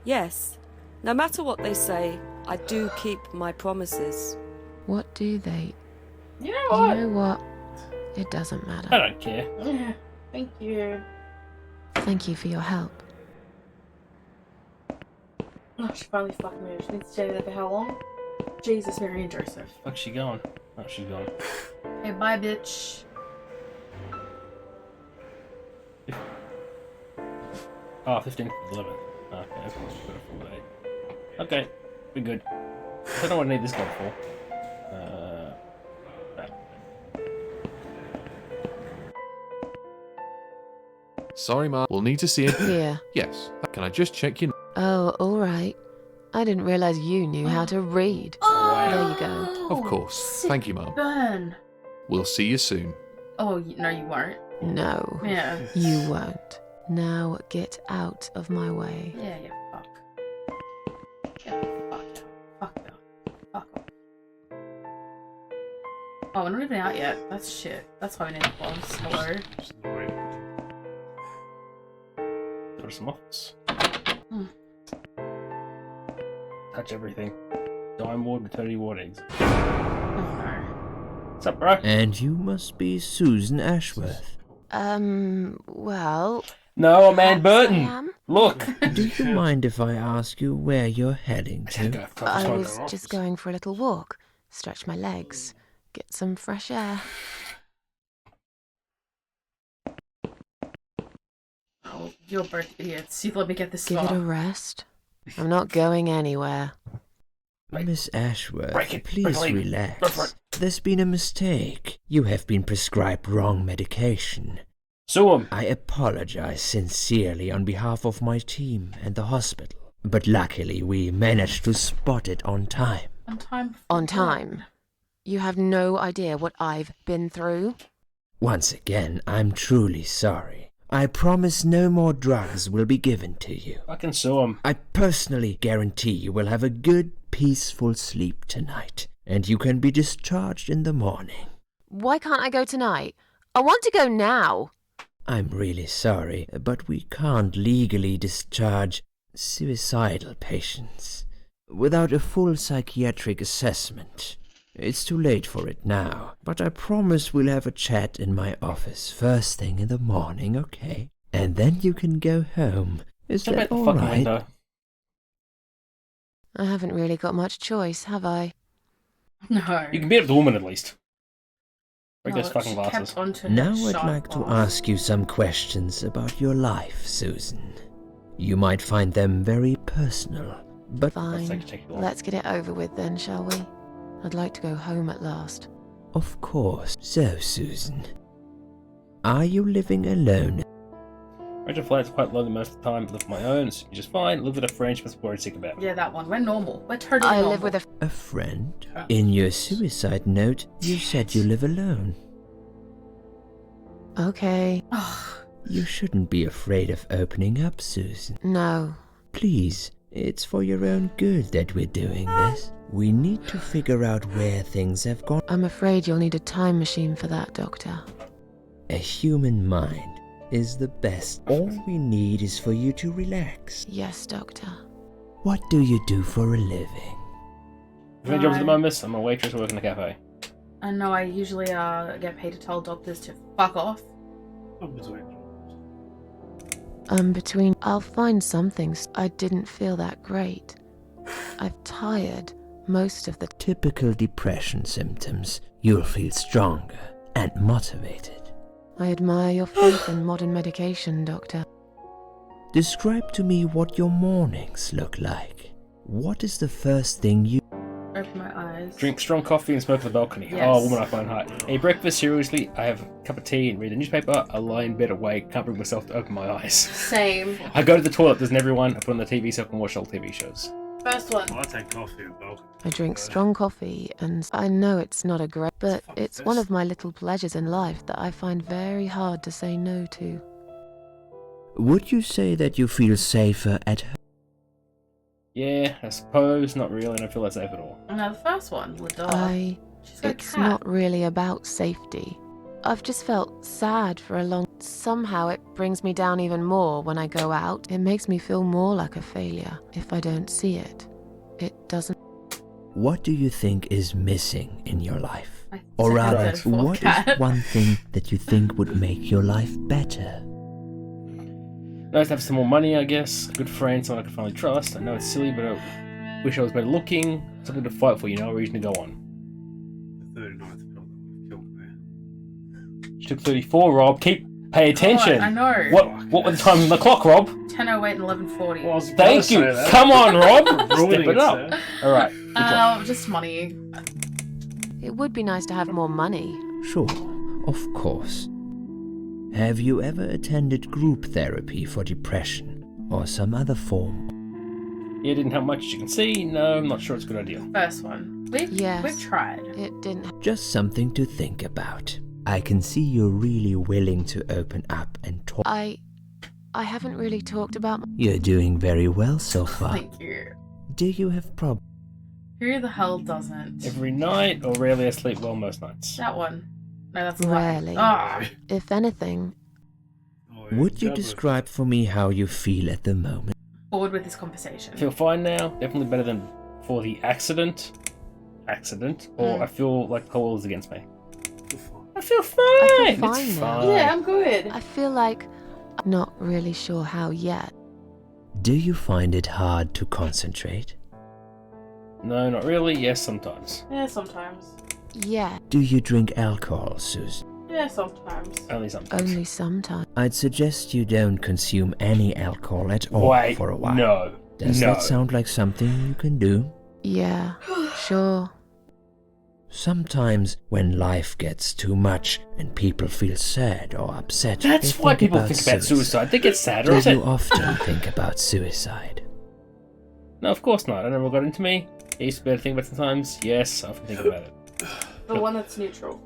Yes. No matter what they say, I do keep my promises. What do they... You know what? You know what? It doesn't matter. I don't care. Thank you. Thank you for your help. Oh, she finally fucking moved. She needs to stay there for how long? Jesus, Mary and Joseph. Fuck's she going? Oh, she's gone. Hey, bye, bitch. Oh, 15th to 11th. Okay, that's got a full day. Okay, we're good. I don't know what I need this gun for. Sorry, Ma. We'll need to see it. Here. Yes. Can I just check your... Oh, all right. I didn't realize you knew how to read. There you go. Of course. Thank you, Mum. Burn. We'll see you soon. Oh, no, you won't. No. Yeah. You won't. Now get out of my way. Yeah, fuck. Yeah, fuck. Fuck that. Fuck off. Oh, we're not even out yet. That's shit. That's why we need gloves. Hello. Go to some office. Touch everything. Dime ward, maternity ward, exit. Oh no. What's up, bro? And you must be Susan Ashworth. Well... No, I'm Ann I Burton. am. Look. Do you mind if I ask you where you're heading to? I was just going for a little walk. Stretch my legs. Get some fresh air. Oh, you're both idiots. You let me get this Give it far. a rest. I'm not going anywhere. Miss Ashworth, Break it. please Break it. relax. Go for it. There's been a mistake. You have been prescribed wrong medication. Sue him. I apologize sincerely on behalf of my team and the hospital. But luckily we managed to spot it on time. On time. On time? You have no idea what I've been through? Once again, I'm truly sorry. I promise no more drugs will be given to you. Fucking sue him. I personally guarantee you will have a good, peaceful sleep tonight, and you can be discharged in the morning. Why can't I go tonight? I want to go now. I'm really sorry, but we can't legally discharge suicidal patients without a full psychiatric assessment. It's too late for it now, but I promise we'll have a chat in my office first thing in the morning, okay? And then you can go home. Is Step that out the all fucking right? window. I haven't really got much choice, have I? No. You can beat up the woman at least. Break No, those fucking she glasses. kept onto Now her I'd sharp like to glass. ask you some questions about your life, Susan. You might find them very personal, but Fine. Let's get it over with then, shall we? I'd like to go home at last. of course. So, Susan, are you living alone? Rachel Flat's quite lonely most of the time. Live on my own, so you're just fine. Live with a friend she's worried sick about. Yeah, that one. We're normal. We're totally I normal. live with A friend? In your suicide note, you said you live alone. Okay. You shouldn't be afraid of opening up, Susan. No. Please, it's for your own good that we're doing this. We need to figure out where things have gone. I'm afraid you'll need a time machine for that, Doctor. A human mind is the best. All we need is for you to relax. Yes, Doctor. What do you do for a living? Any jobs at the moment? I'm a waitress who works in a cafe. I know I usually get paid to tell doctors to fuck off. Between... I'll find some things. I didn't feel that great. I'm tired most of the... Typical depression symptoms. You'll feel stronger and motivated. I admire your faith in modern medication, Doctor. Describe to me what your mornings look like. What is the first thing you... Open my eyes. Drink strong coffee and smoke on the balcony. Yes. Oh, woman I find hot. Eat breakfast, seriously. I have a cup of tea and read the newspaper. I lie in bed awake. Can't bring myself to open my eyes. Same. I go to the toilet. There's everyone. I put on the TV so I can watch all TV shows. First one. I take coffee and balcony. I drink strong coffee, and I know it's not a great... But it's one of my little pleasures in life that I find very hard to say no to. Would you say that you feel safer at home? Yeah, I suppose. Not really. I don't feel that safe at all. No, the first one. Ladar. She's got a It's cat. not really about safety. I've just felt sad for a long... Somehow it brings me down even more when I go out. It makes me feel more like a failure if I don't see it. It doesn't... What do you think is missing in your life? I Or said rather, that for what cat. is one thing that you think would make your life better? Nice to have some more money, I guess. A good friend, someone I can finally trust. I know it's silly, but I wish I was better looking. Something to fight for, a reason to go on. The 39th pill that killed there. She took 34, Rob. Pay attention. God, I know. What were the times on the clock, Rob? 10:08 and 11:40. Well, Thank you. Come on, Rob. Step Ruining it up. sir. All right. Just money. It would be nice to have more money. Sure, of course. Have you ever attended group therapy for depression or some other form? Yeah, didn't help much as you can see. No, I'm not sure it's a good idea. First one. Yes. We've tried. It didn't. Just something to think about. I can see you're really willing to open up and talk. I haven't really talked about. You're doing very well so far. Thank you. Do you have problems? Who the hell doesn't? Every night, or rarely I sleep well most nights. That one. No, that's a lie. Rarely. Ah. If anything. Would you describe for me how you feel at the moment? Bored with this conversation. I feel fine now. Definitely better than before the accident. Or I feel like the whole world is against me. I feel fine. I feel fine It's now. fine. Yeah, I'm good. I feel like I'm not really sure how yet. Do you find it hard to concentrate? No, not really. Yes, sometimes. Yeah, sometimes. Yeah. Do you drink alcohol, Susan? Yeah, sometimes. Only sometimes. Only sometimes. I'd suggest you don't consume any alcohol at all Wait, for a while. no. Does No. that sound like something you can do? Yeah, sure. Sometimes when life gets too much and people feel sad or upset, That's they why think people about think about suicide. They get sadder, Do is it? you often think about suicide? No, of course not. I never got into me. I used to be able to think about it sometimes. Yes, I often think about it. The one that's neutral.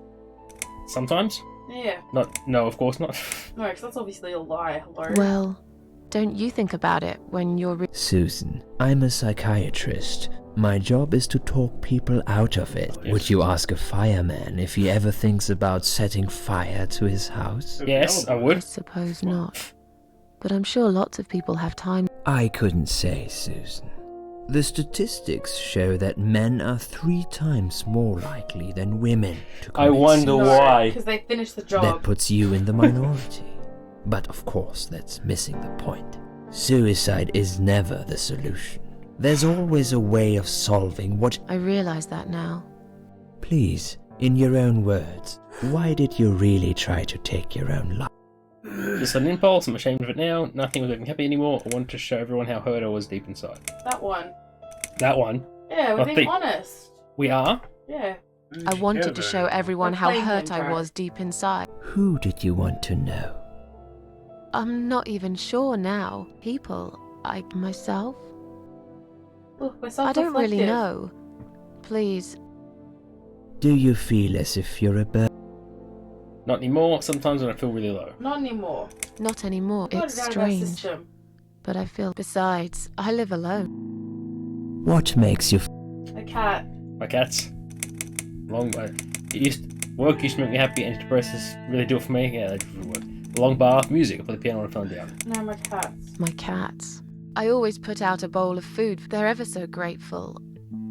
Sometimes? Yeah. No, of course not. No, because that's obviously a lie. Hello. Well, don't you think about it when you're. Susan, I'm a psychiatrist. My job is to talk people out of it. Yes. Would you ask a fireman if he ever thinks about setting fire to his house? Yes, I I would. suppose not. But I'm sure lots of people have time. I couldn't say, Susan. The statistics show that men are 3 times more likely than women to I commit wonder suicide. why. Because they finished the That job. puts you in the minority. But of course, that's missing the point. Suicide is never the solution. There's always a way of solving what... I realize that now. Please, in your own words, why did you really try to take your own life? Just an impulse. I'm ashamed of it now. Nothing was making me happy anymore. I wanted to show everyone how hurt I was deep inside. That one. That one. Yeah, we're Not being the- honest. We are? Yeah. I wanted to show everyone We're how playing hurt them, I right? was deep inside. Who did you want to know? I'm not even sure now. People, myself. Look, we're I don't really self-reflective. know. Please. Do you feel as if you're a bird? Not anymore. Sometimes when I feel really low. Not anymore. Not anymore. Got It's it out of our strange. system. But I feel. Besides, I live alone. What makes you... A cat. My cats. Work used to make me happy. Antidepressants really do it for me. Yeah, they do work. Long bath, music. I play the piano when I'm feeling down. No, my cats. My cats. I always put out a bowl of food. They're ever so grateful.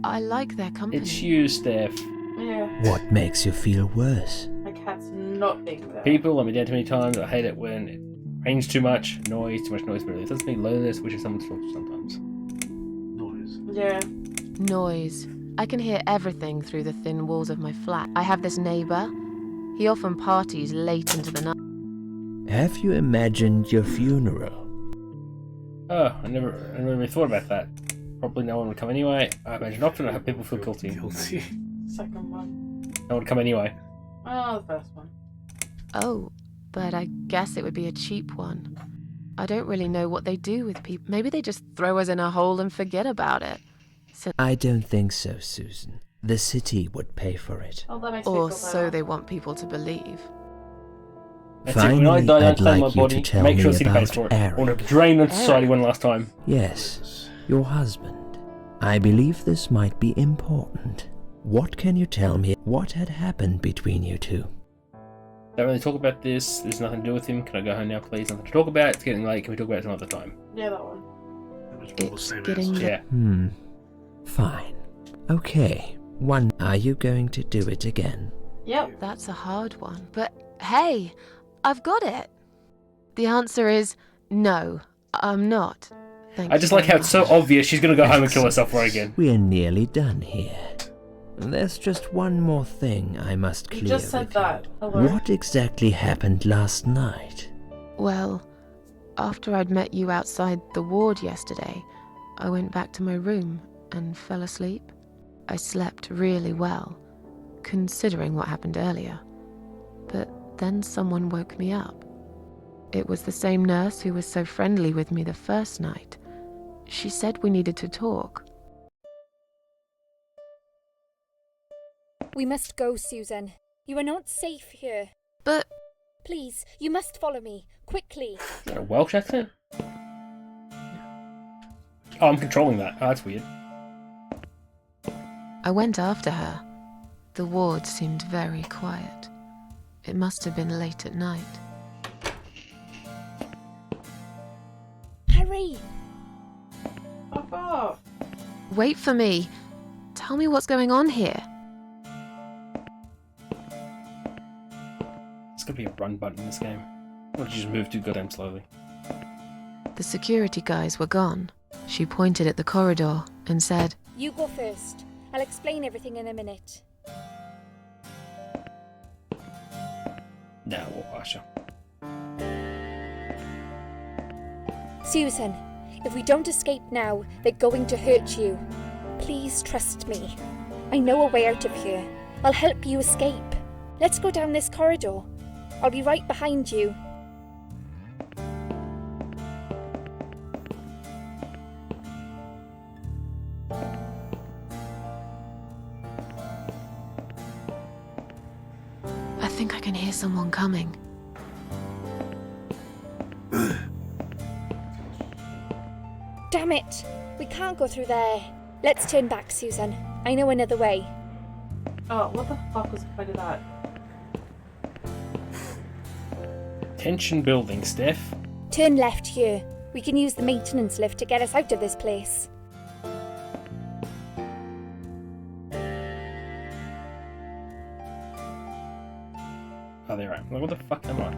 I like their company. It's you, Steph. Yeah. What makes you feel worse? My cat's not being there. People let me down too many times. I hate it when it rains too much noise, but it does me loneliness, which is someone's fault sometimes. Noise. Yeah. Noise. I can hear everything through the thin walls of my flat. I have this neighbour. He often parties late into the night. Have you imagined your funeral? Oh, I never really thought about that. Probably no one would come anyway. I imagine often I have people feel guilty. Guilty. Second one. No one would come anyway. Oh, the first one. Oh, but I guess it would be a cheap one. I don't really know what they do with people. Maybe they just throw us in a hole and forget about it. I don't think so, Susan. The city would pay for it. Oh, that makes me Or feel so better. they want people to believe. That's it. When I Finally, die, don't I'd claim my like you body. to tell Make me sure the city pays about for it. I Eric. want to drain on society one last time. Yes, your husband. I believe this might be important. What can you tell me? What had happened between you two? Don't really talk about this. There's nothing to do with him. Can I go home now, please? Nothing to talk about. It's getting late. Can we talk about it another time? Yeah, that one. It's getting... Yeah. Fine. Okay. Are you going to do it again? Yep. That's a hard one. But hey, I've got it. The answer is No, I'm not. Thank I just you like how very it's so much. obvious she's gonna go home and kill herself right again. We're nearly done here. There's just one more thing I must You clear just said with that. you. Hello? What exactly happened last night? Well, after I'd met you outside the ward yesterday, I went back to my room and fell asleep. I slept really well, considering what happened earlier. But then someone woke me up. It was the same nurse who was so friendly with me the first night. She said we needed to talk. We must go, Susan. You are not safe here. But... Please, you must follow me. Quickly. Is that a Welsh accent? Oh, I'm controlling that. Oh, that's weird. I went after her. The ward seemed very quiet. It must have been late at night. Hurry! Fuck off. Wait for me. Tell me what's going on here. There's gonna be a run button in this game. Or did you just move too goddamn slowly? The security guys were gone. She pointed at the corridor and said, You go first. I'll explain everything in a minute. Now we'll watch her. Susan, if we don't escape now, they're going to hurt you. Please trust me. I know a way out of here. I'll help you escape. Let's go down this corridor. I'll be right behind you. I think I can hear someone coming. Damn it! We can't go through there. Let's turn back, Susan. I know another way. Oh, what the fuck was the point of that? Tension building, Steph. Turn left here. We can use the maintenance lift to get us out of this place. Oh, they're right. Well, what the fuck am I?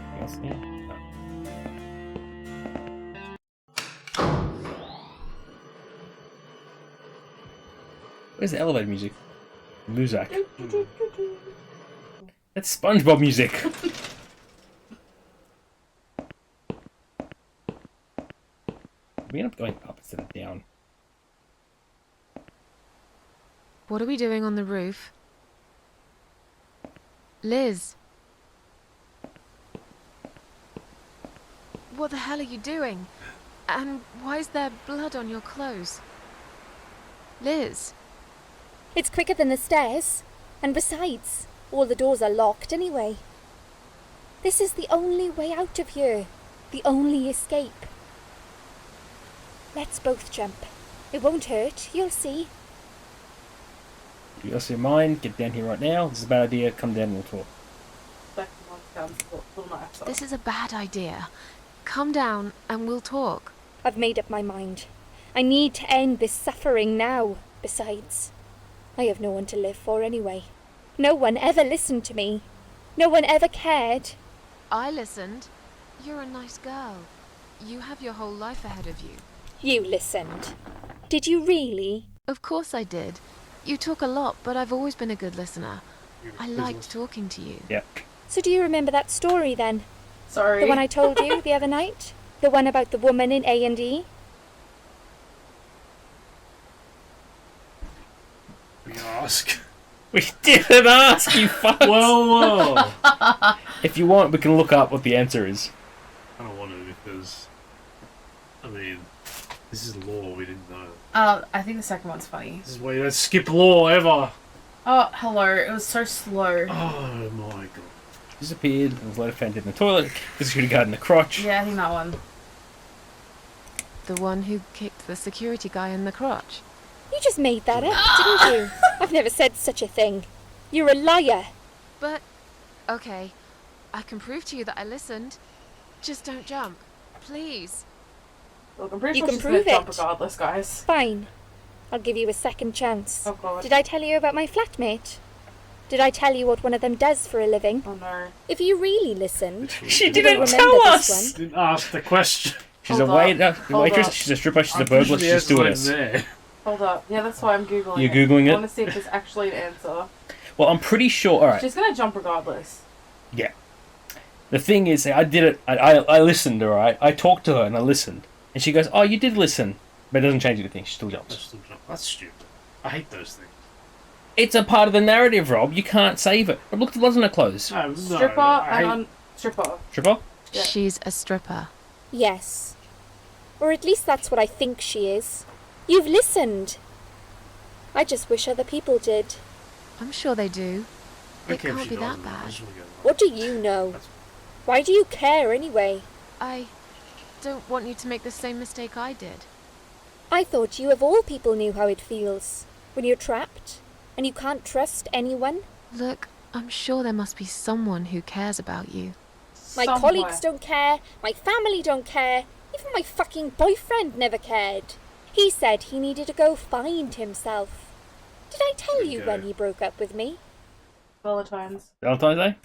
Anything else here? No. Where's the elevator music? Muzak. That's SpongeBob music. We end up going up instead of down. What are we doing on the roof? Liz. What the hell are you doing? And why is there blood on your clothes? Liz. It's quicker than the stairs. And besides, all the doors are locked anyway. This is the only way out of here. The only escape. Let's both jump. It won't hurt, you'll see. You lost your mind, get down here right now. This is a bad idea, come down and we'll talk. This is a bad idea. Come down and we'll talk. I've made up my mind. I need to end this suffering now. Besides, I have no one to live for anyway. No one ever listened to me. No one ever cared. I listened. You're a nice girl. You have your whole life ahead of you. You listened. Did you really? Of course I did. You talk a lot, but I've always been a good listener. I liked talking to you. Yep. So do you remember that story then? Sorry. The one I told you the other night? The one about the woman in A&E? We ask. We didn't ask, you fucks! Whoa! If you want, we can look up what the answer is. I don't want to because, I mean, this is law we didn't know. I think the second one's funny. This is why you don't skip law ever. Oh, hello. It was so slow. Oh my god. Disappeared, and was later found in the toilet, the security guard in the crotch. Yeah, I think that one. The one who kicked the security guy in the crotch. You just made that up, didn't you? I've never said such a thing. You're a liar. But, okay, I can prove to you that I listened. Just don't jump. Please. Look, I'm pretty You sure can she's gonna prove jump it. regardless, guys. Fine. I'll give you a second chance. Oh god. Did I tell you about my flatmate? Did I tell you what one of them does for a living? Oh no. If you really listened, She you didn't will tell remember us! this one. Didn't ask the question. She's Hold a up. waitress, Hold she's a stripper, she's a I'm burglar, pretty she's a sure the answer's stewardess. there. Hold up. Yeah, that's why I'm Googling You're it. Googling I it? want to see if there's actually an answer. Well, I'm pretty sure. Alright. She's gonna jump regardless. Yeah. The thing is, I did it. I listened, alright? I talked to her and I listened. And she goes, oh, you did listen. But it doesn't change anything. She still jumps. That's stupid. I hate those things. It's a part of the narrative, Rob. You can't save it. But look at the lots on her clothes. No, Stripper I and stripper. Stripper? Yeah. She's a stripper. Yes. Or at least that's what I think she is. You've listened. I just wish other people did. I'm sure they do. It Okay, if can't she be that doesn't, I bad. just wanna go. What do you know? Why do you care anyway? I don't want you to make the same mistake I did. I thought you of all people knew how it feels. When you're trapped, and you can't trust anyone. Look, I'm sure there must be someone who cares about you. My colleagues don't care, my family don't care, even my fucking boyfriend never cared. He said he needed to go find himself. Did I tell you when he broke up with me? Valentine's. Valentine's Day?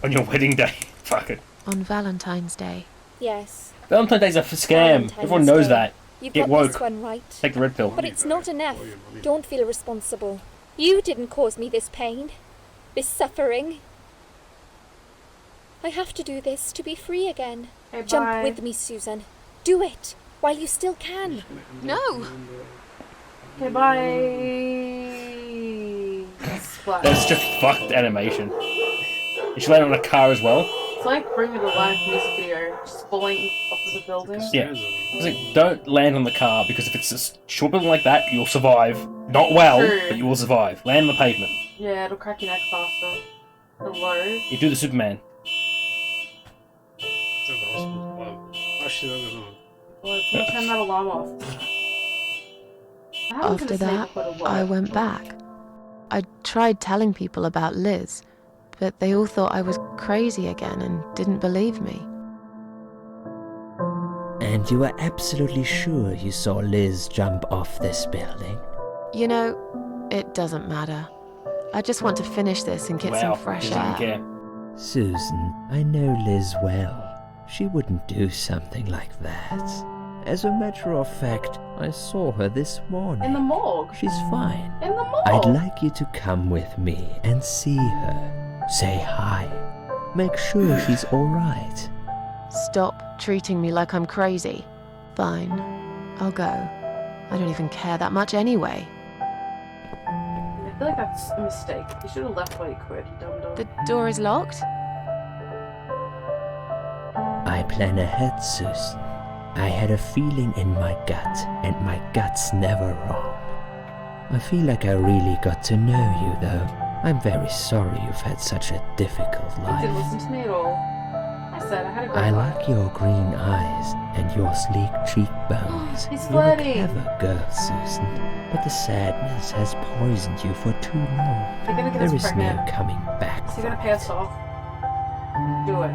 On your wedding day. Fuck it. On Valentine's Day. Yes. Valentine's Day's a scam. Valentine's Everyone knows Day. that. You've Get got woke. this one right. Take the red pill. But it's not enough. Don't feel responsible. You didn't cause me this pain, this suffering. I have to do this to be free again. Okay, Jump bye. with me, Susan. Do it while you still can. No! Okay, bye. Splash. That's just fucked animation. And she landed on a car as well. It's like Bring Me to Life music video, just falling off of the building. Yeah. It's like, don't land on the car because if it's a short building like that, you'll survive. Not well, True. but you will survive. Land on the pavement. Yeah, it'll crack your neck faster. Hello? You do the Superman. Actually, I don't know. Well, it's gonna turn that alarm off. I haven't After been asleep that, for quite a while. I went back. I tried telling people about Liz, but they all thought I was crazy again and didn't believe me. And you were absolutely sure you saw Liz jump off this building? You know, it doesn't matter. I just want to finish this and get Wow, some fresh he doesn't air. care. Susan, I know Liz well. She wouldn't do something like that. As a matter of fact, I saw her this morning. In the morgue? She's fine. In the morgue? I'd like you to come with me and see her. Say hi. Make sure she's alright. Stop treating me like I'm crazy. Fine, I'll go. I don't even care that much anyway. I feel like that's a mistake. You should have left while you could, you dumb dog. The door is locked? I plan ahead, Susan. I had a feeling in my gut, and my gut's never wrong. I feel like I really got to know you, though. I'm very sorry you've had such a difficult You didn't life. listen to me at all. I said I had a great I life. like your green eyes and your sleek cheekbones. He's You're a flirting. clever girl, Susan, but the sadness has poisoned you for too long. You're gonna get There us is no pregnant. coming back. So you're gonna pay us off. Do it.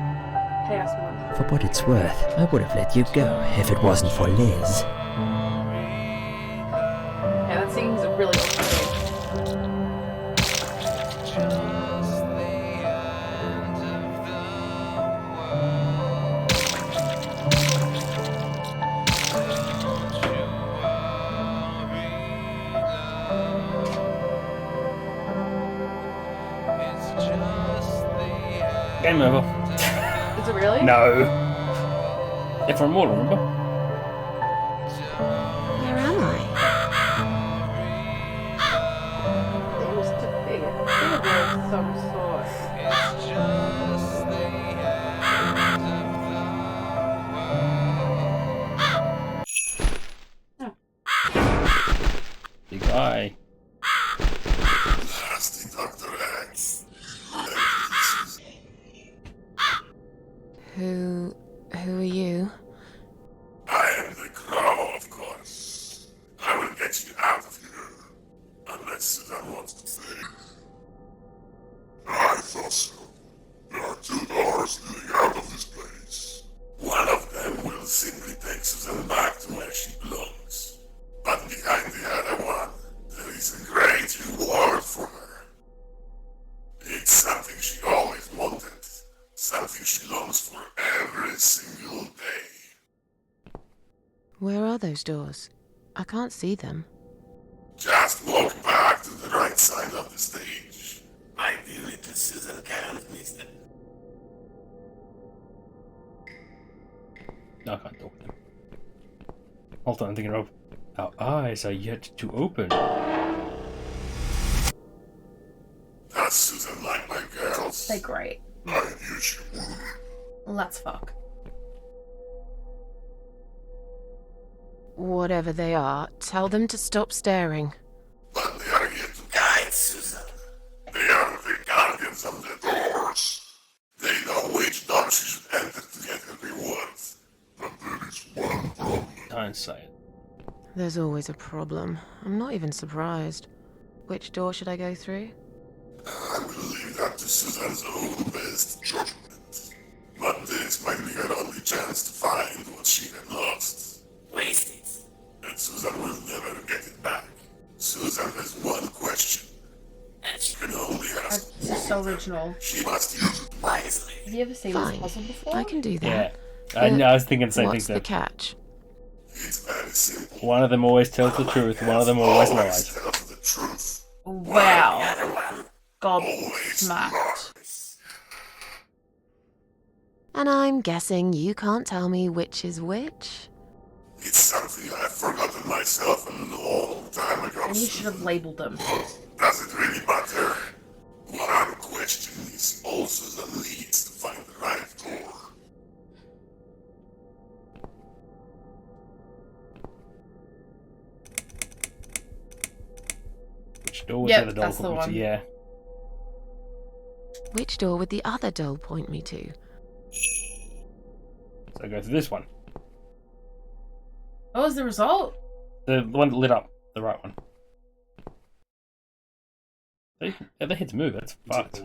Pay us money. For what it's worth, I would have let you go if it wasn't for Liz. Yeah, that seems really okay. Game over. Is it really? No. If we're immortal, remember? Where am I? It was too big. I think it was some sort. Big eye. Who are you? I am the Crow, of course. I will get you out of here. Unless Susan wants to stay. I thought so. There are two doors leading out of this place. One of them will simply take Susan back to where she belongs. But behind the other one, there is a great reward for her. something she longs for every single day. Where are those doors? I can't see them. Just walk back to the right side of the stage. Ideally to Susan can't miss them. No, I can't talk to them. Hold on, I'm thinking of our eyes are yet to open. That's Susan like my girls. They're great. I knew she would. Let's fuck. Whatever they are, tell them to stop staring. But they are here to guide Susan. They are the guardians of the doors. They know which door she should enter to get her rewards. But there is one problem. Don't say it. There's always a problem. I'm not even surprised. Which door should I go through? I will leave that to Susan's own best judgment. But this might be her only chance to find what she had lost. Waste it. And Susan will never get it back. Susan has one question. And she can only ask This is so original. She must use it wisely. Have you ever seen Fine. this puzzle before? I can do that. Yeah. I know, I was thinking the same What's thing. the catch? It's very simple. One of them always tells the truth, one of them always lies. Tells the truth. Wow. God smacked. And I'm guessing you can't tell me which is which? It's something I've forgotten myself a long time ago. And you should have labeled them. Does it really matter? One question is also the leads to find the right door. Which door was Yep, the other doll that's the point me to? one. Yeah. Which door would the other doll point me to? So go through this one. What was the result? The one that lit up. The right one. Their heads move, that's fucked.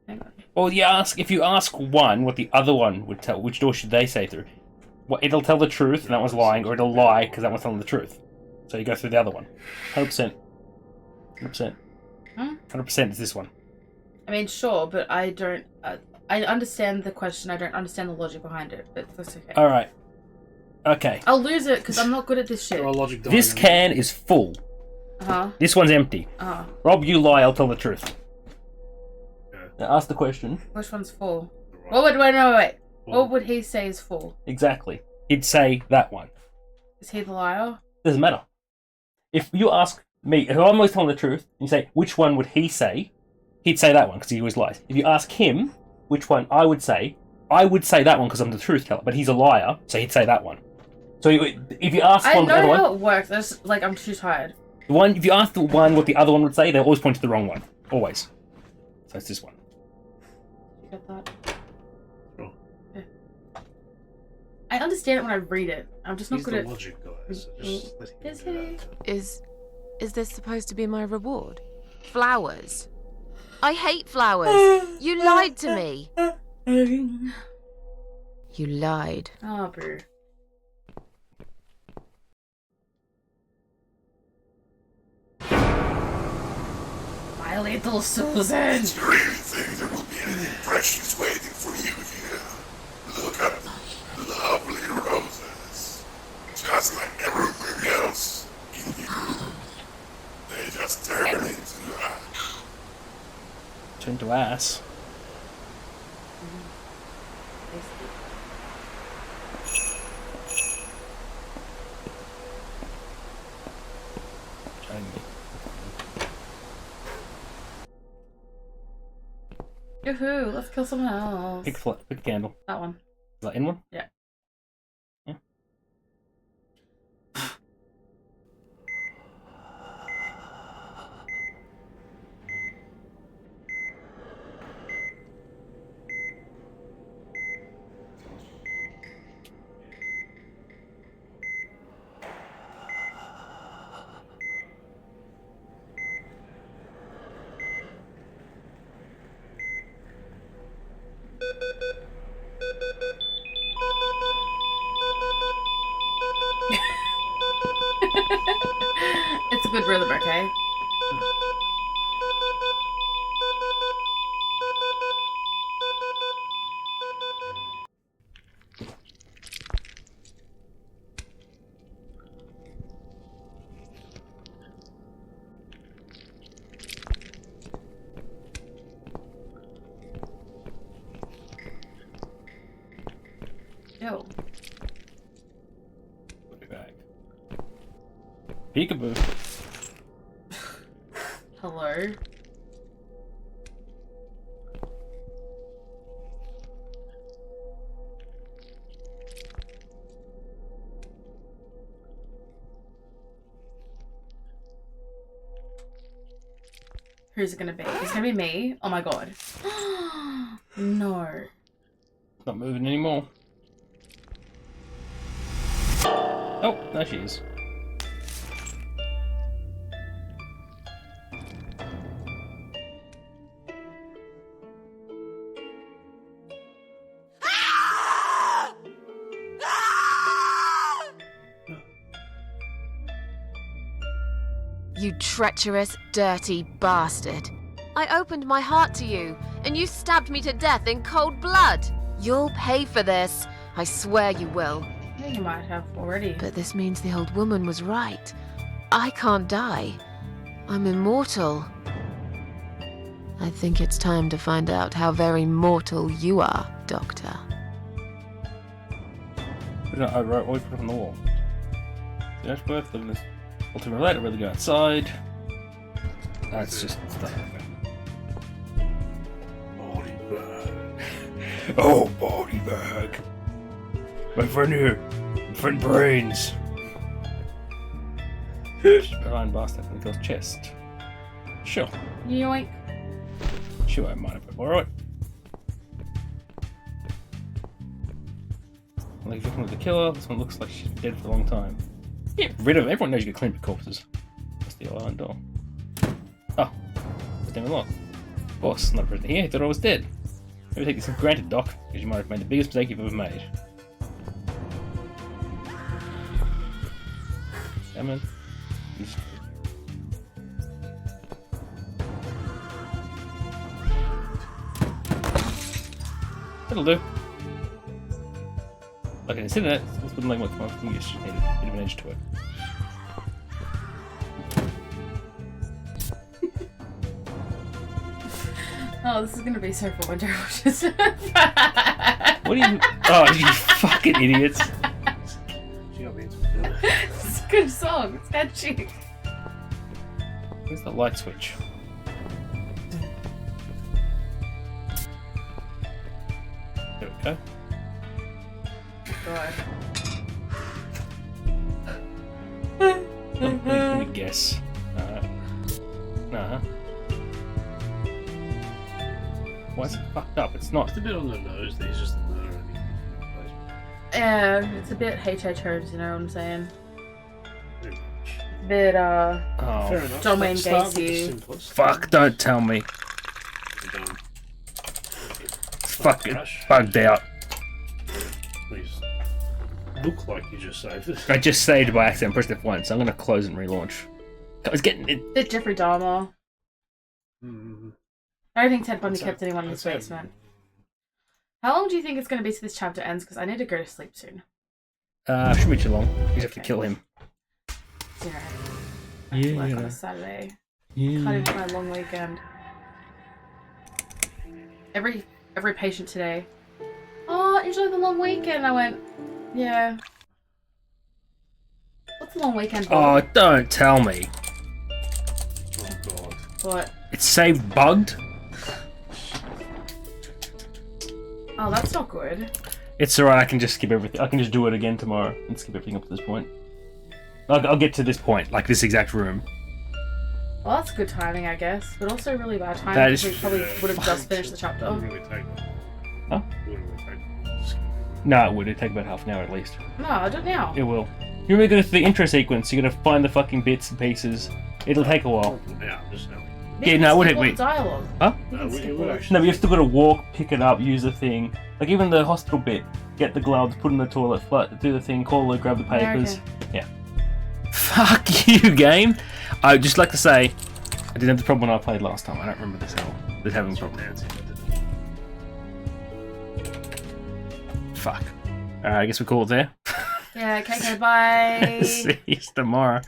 Hang on. Well, if you ask one what the other one would tell, which door should they say through? Well, it'll tell the truth, and that one's lying, or it'll lie, because that one's telling the truth. So you go through the other one. 100%. 100%. 100% is this one. I mean, sure, but I don't. I understand the question. I don't understand the logic behind it, but that's okay. Alright. Okay. I'll lose it because I'm not good at this shit. This can is full. Uh-huh. This one's empty. Uh-huh. Rob, you lie, I'll tell the truth. Now ask the question. Which one's full? Wait. What would he say is full? Exactly. He'd say that one. Is he the liar? Doesn't matter. If you ask me, if I'm always telling the truth, and you say, which one would he say? He'd say that one, because he always lies. If you ask him, which one I would say that one, because I'm the truth teller, but he's a liar, so he'd say that one. So if you ask I one, the other know how one, it works. That's like I'm too tired. if you ask the one what the other one would say, they'll always point to the wrong one. Always. So it's this one. You get that? Sure. Yeah. I understand it when I read it. I'm just not He's good the at logic guy, so just let him Is do he? that. Is this supposed to be my reward? Flowers? I hate flowers! You lied to me! You lied. Oh, boo. My little Susan. Do you really think there will be anything precious waiting for you here? Look at the lovely roses. Just like everything else in the room. They just turn into ash. Turn to ass. Yoo-hoo, let's kill someone else. Pick a candle. That one. Is that in one? Yeah. Yeah. Ew. Put it back. Peekaboo. Hello? Who's it gonna be? It's gonna be me? Oh my god. No. Not moving anymore. Oh, there she is. You treacherous, dirty bastard. I opened my heart to you, and you stabbed me to death in cold blood. You'll pay for this. I swear you will. Yeah, you might have already. But this means the old woman was right. I can't die. I'm immortal. I think it's time to find out how very mortal you are, Doctor. I wrote always put it on the wall. The Ashworth living this ultimate relate, I'd rather go outside. That's just stuff. Body bag. Oh, body bag. My friend here. My friend Brains. Behind bastard in the girl's chest. Sure. Yoink. She won't mind if I'm alright. Like looking at the killer, this one looks like she's been dead for a long time. Get rid of it. Everyone knows you can clean up corpses. That's the iron door. Oh, it's damn locked. Of course, not a person here. He thought I was dead. Maybe take this for granted, Doc, because you might have made the biggest mistake you've ever made. Come on. That'll do. Like I said, this wouldn't like much more. You just need a bit of an edge to it. Oh, this is gonna be so for winter watches. What are you? Oh, you fucking idiots! It's a good song. It's catchy. Where's the light switch? There we go. God. Let me guess. Nah. Why is it fucked up? It's not. It's a bit on the nose. There's just a murder. Yeah, it's a bit H.H. you know what I'm saying? A bit, Fair enough. John Wayne Start with the Gacy. simplest. Fuck! Don't tell me. Done. It's fucking bugged out. Please. Look like you just saved it. I just saved by accident. Pressed F1, so I'm gonna close and relaunch. I was getting it. Bit Jeffrey Dahmer. I don't think Ted Bundy That's kept a- anyone in his that's a- basement. How long do you think it's going to be till this chapter ends? Because I need to go to sleep soon. Shouldn't be too long. You just have to kill him. Yeah. I have to work on Yeah. a Saturday. Yeah. Cut into my long weekend. Every patient today. Oh, enjoy the long weekend. I went, yeah. What's a long weekend? Oh, Bob? don't tell me. Oh god. What? It's saved bugged. Oh, that's not good. It's alright. I can just skip everything. I can just do it again tomorrow and skip everything up to this point. I'll get to this point, like this exact room. Well, that's good timing, I guess, but also really bad timing. That is- because we probably would have just finished the chapter. Wouldn't really take Huh? Wouldn't really take No, it would. It'd take about half an hour at least. No, I don't now. It will. You're really good at the intro sequence. You're gonna find the fucking bits and pieces. It'll take a while. Yeah, just now. Yeah, no, it would take Skip all me. the dialogue. Huh? No, skip it all would the- actually. No, but you've still got to walk, pick it up, use the thing. Like even the hospital bit. Get the gloves, put in the toilet, do the thing, call her, grab the Yeah, papers. okay. Yeah. Fuck you, game. I'd just like to say, I didn't have the problem when I played last time. I don't remember this hell. This having a problem. Nancy did it. Fuck. Alright, I guess we call it there. Yeah, okay, bye. See you tomorrow.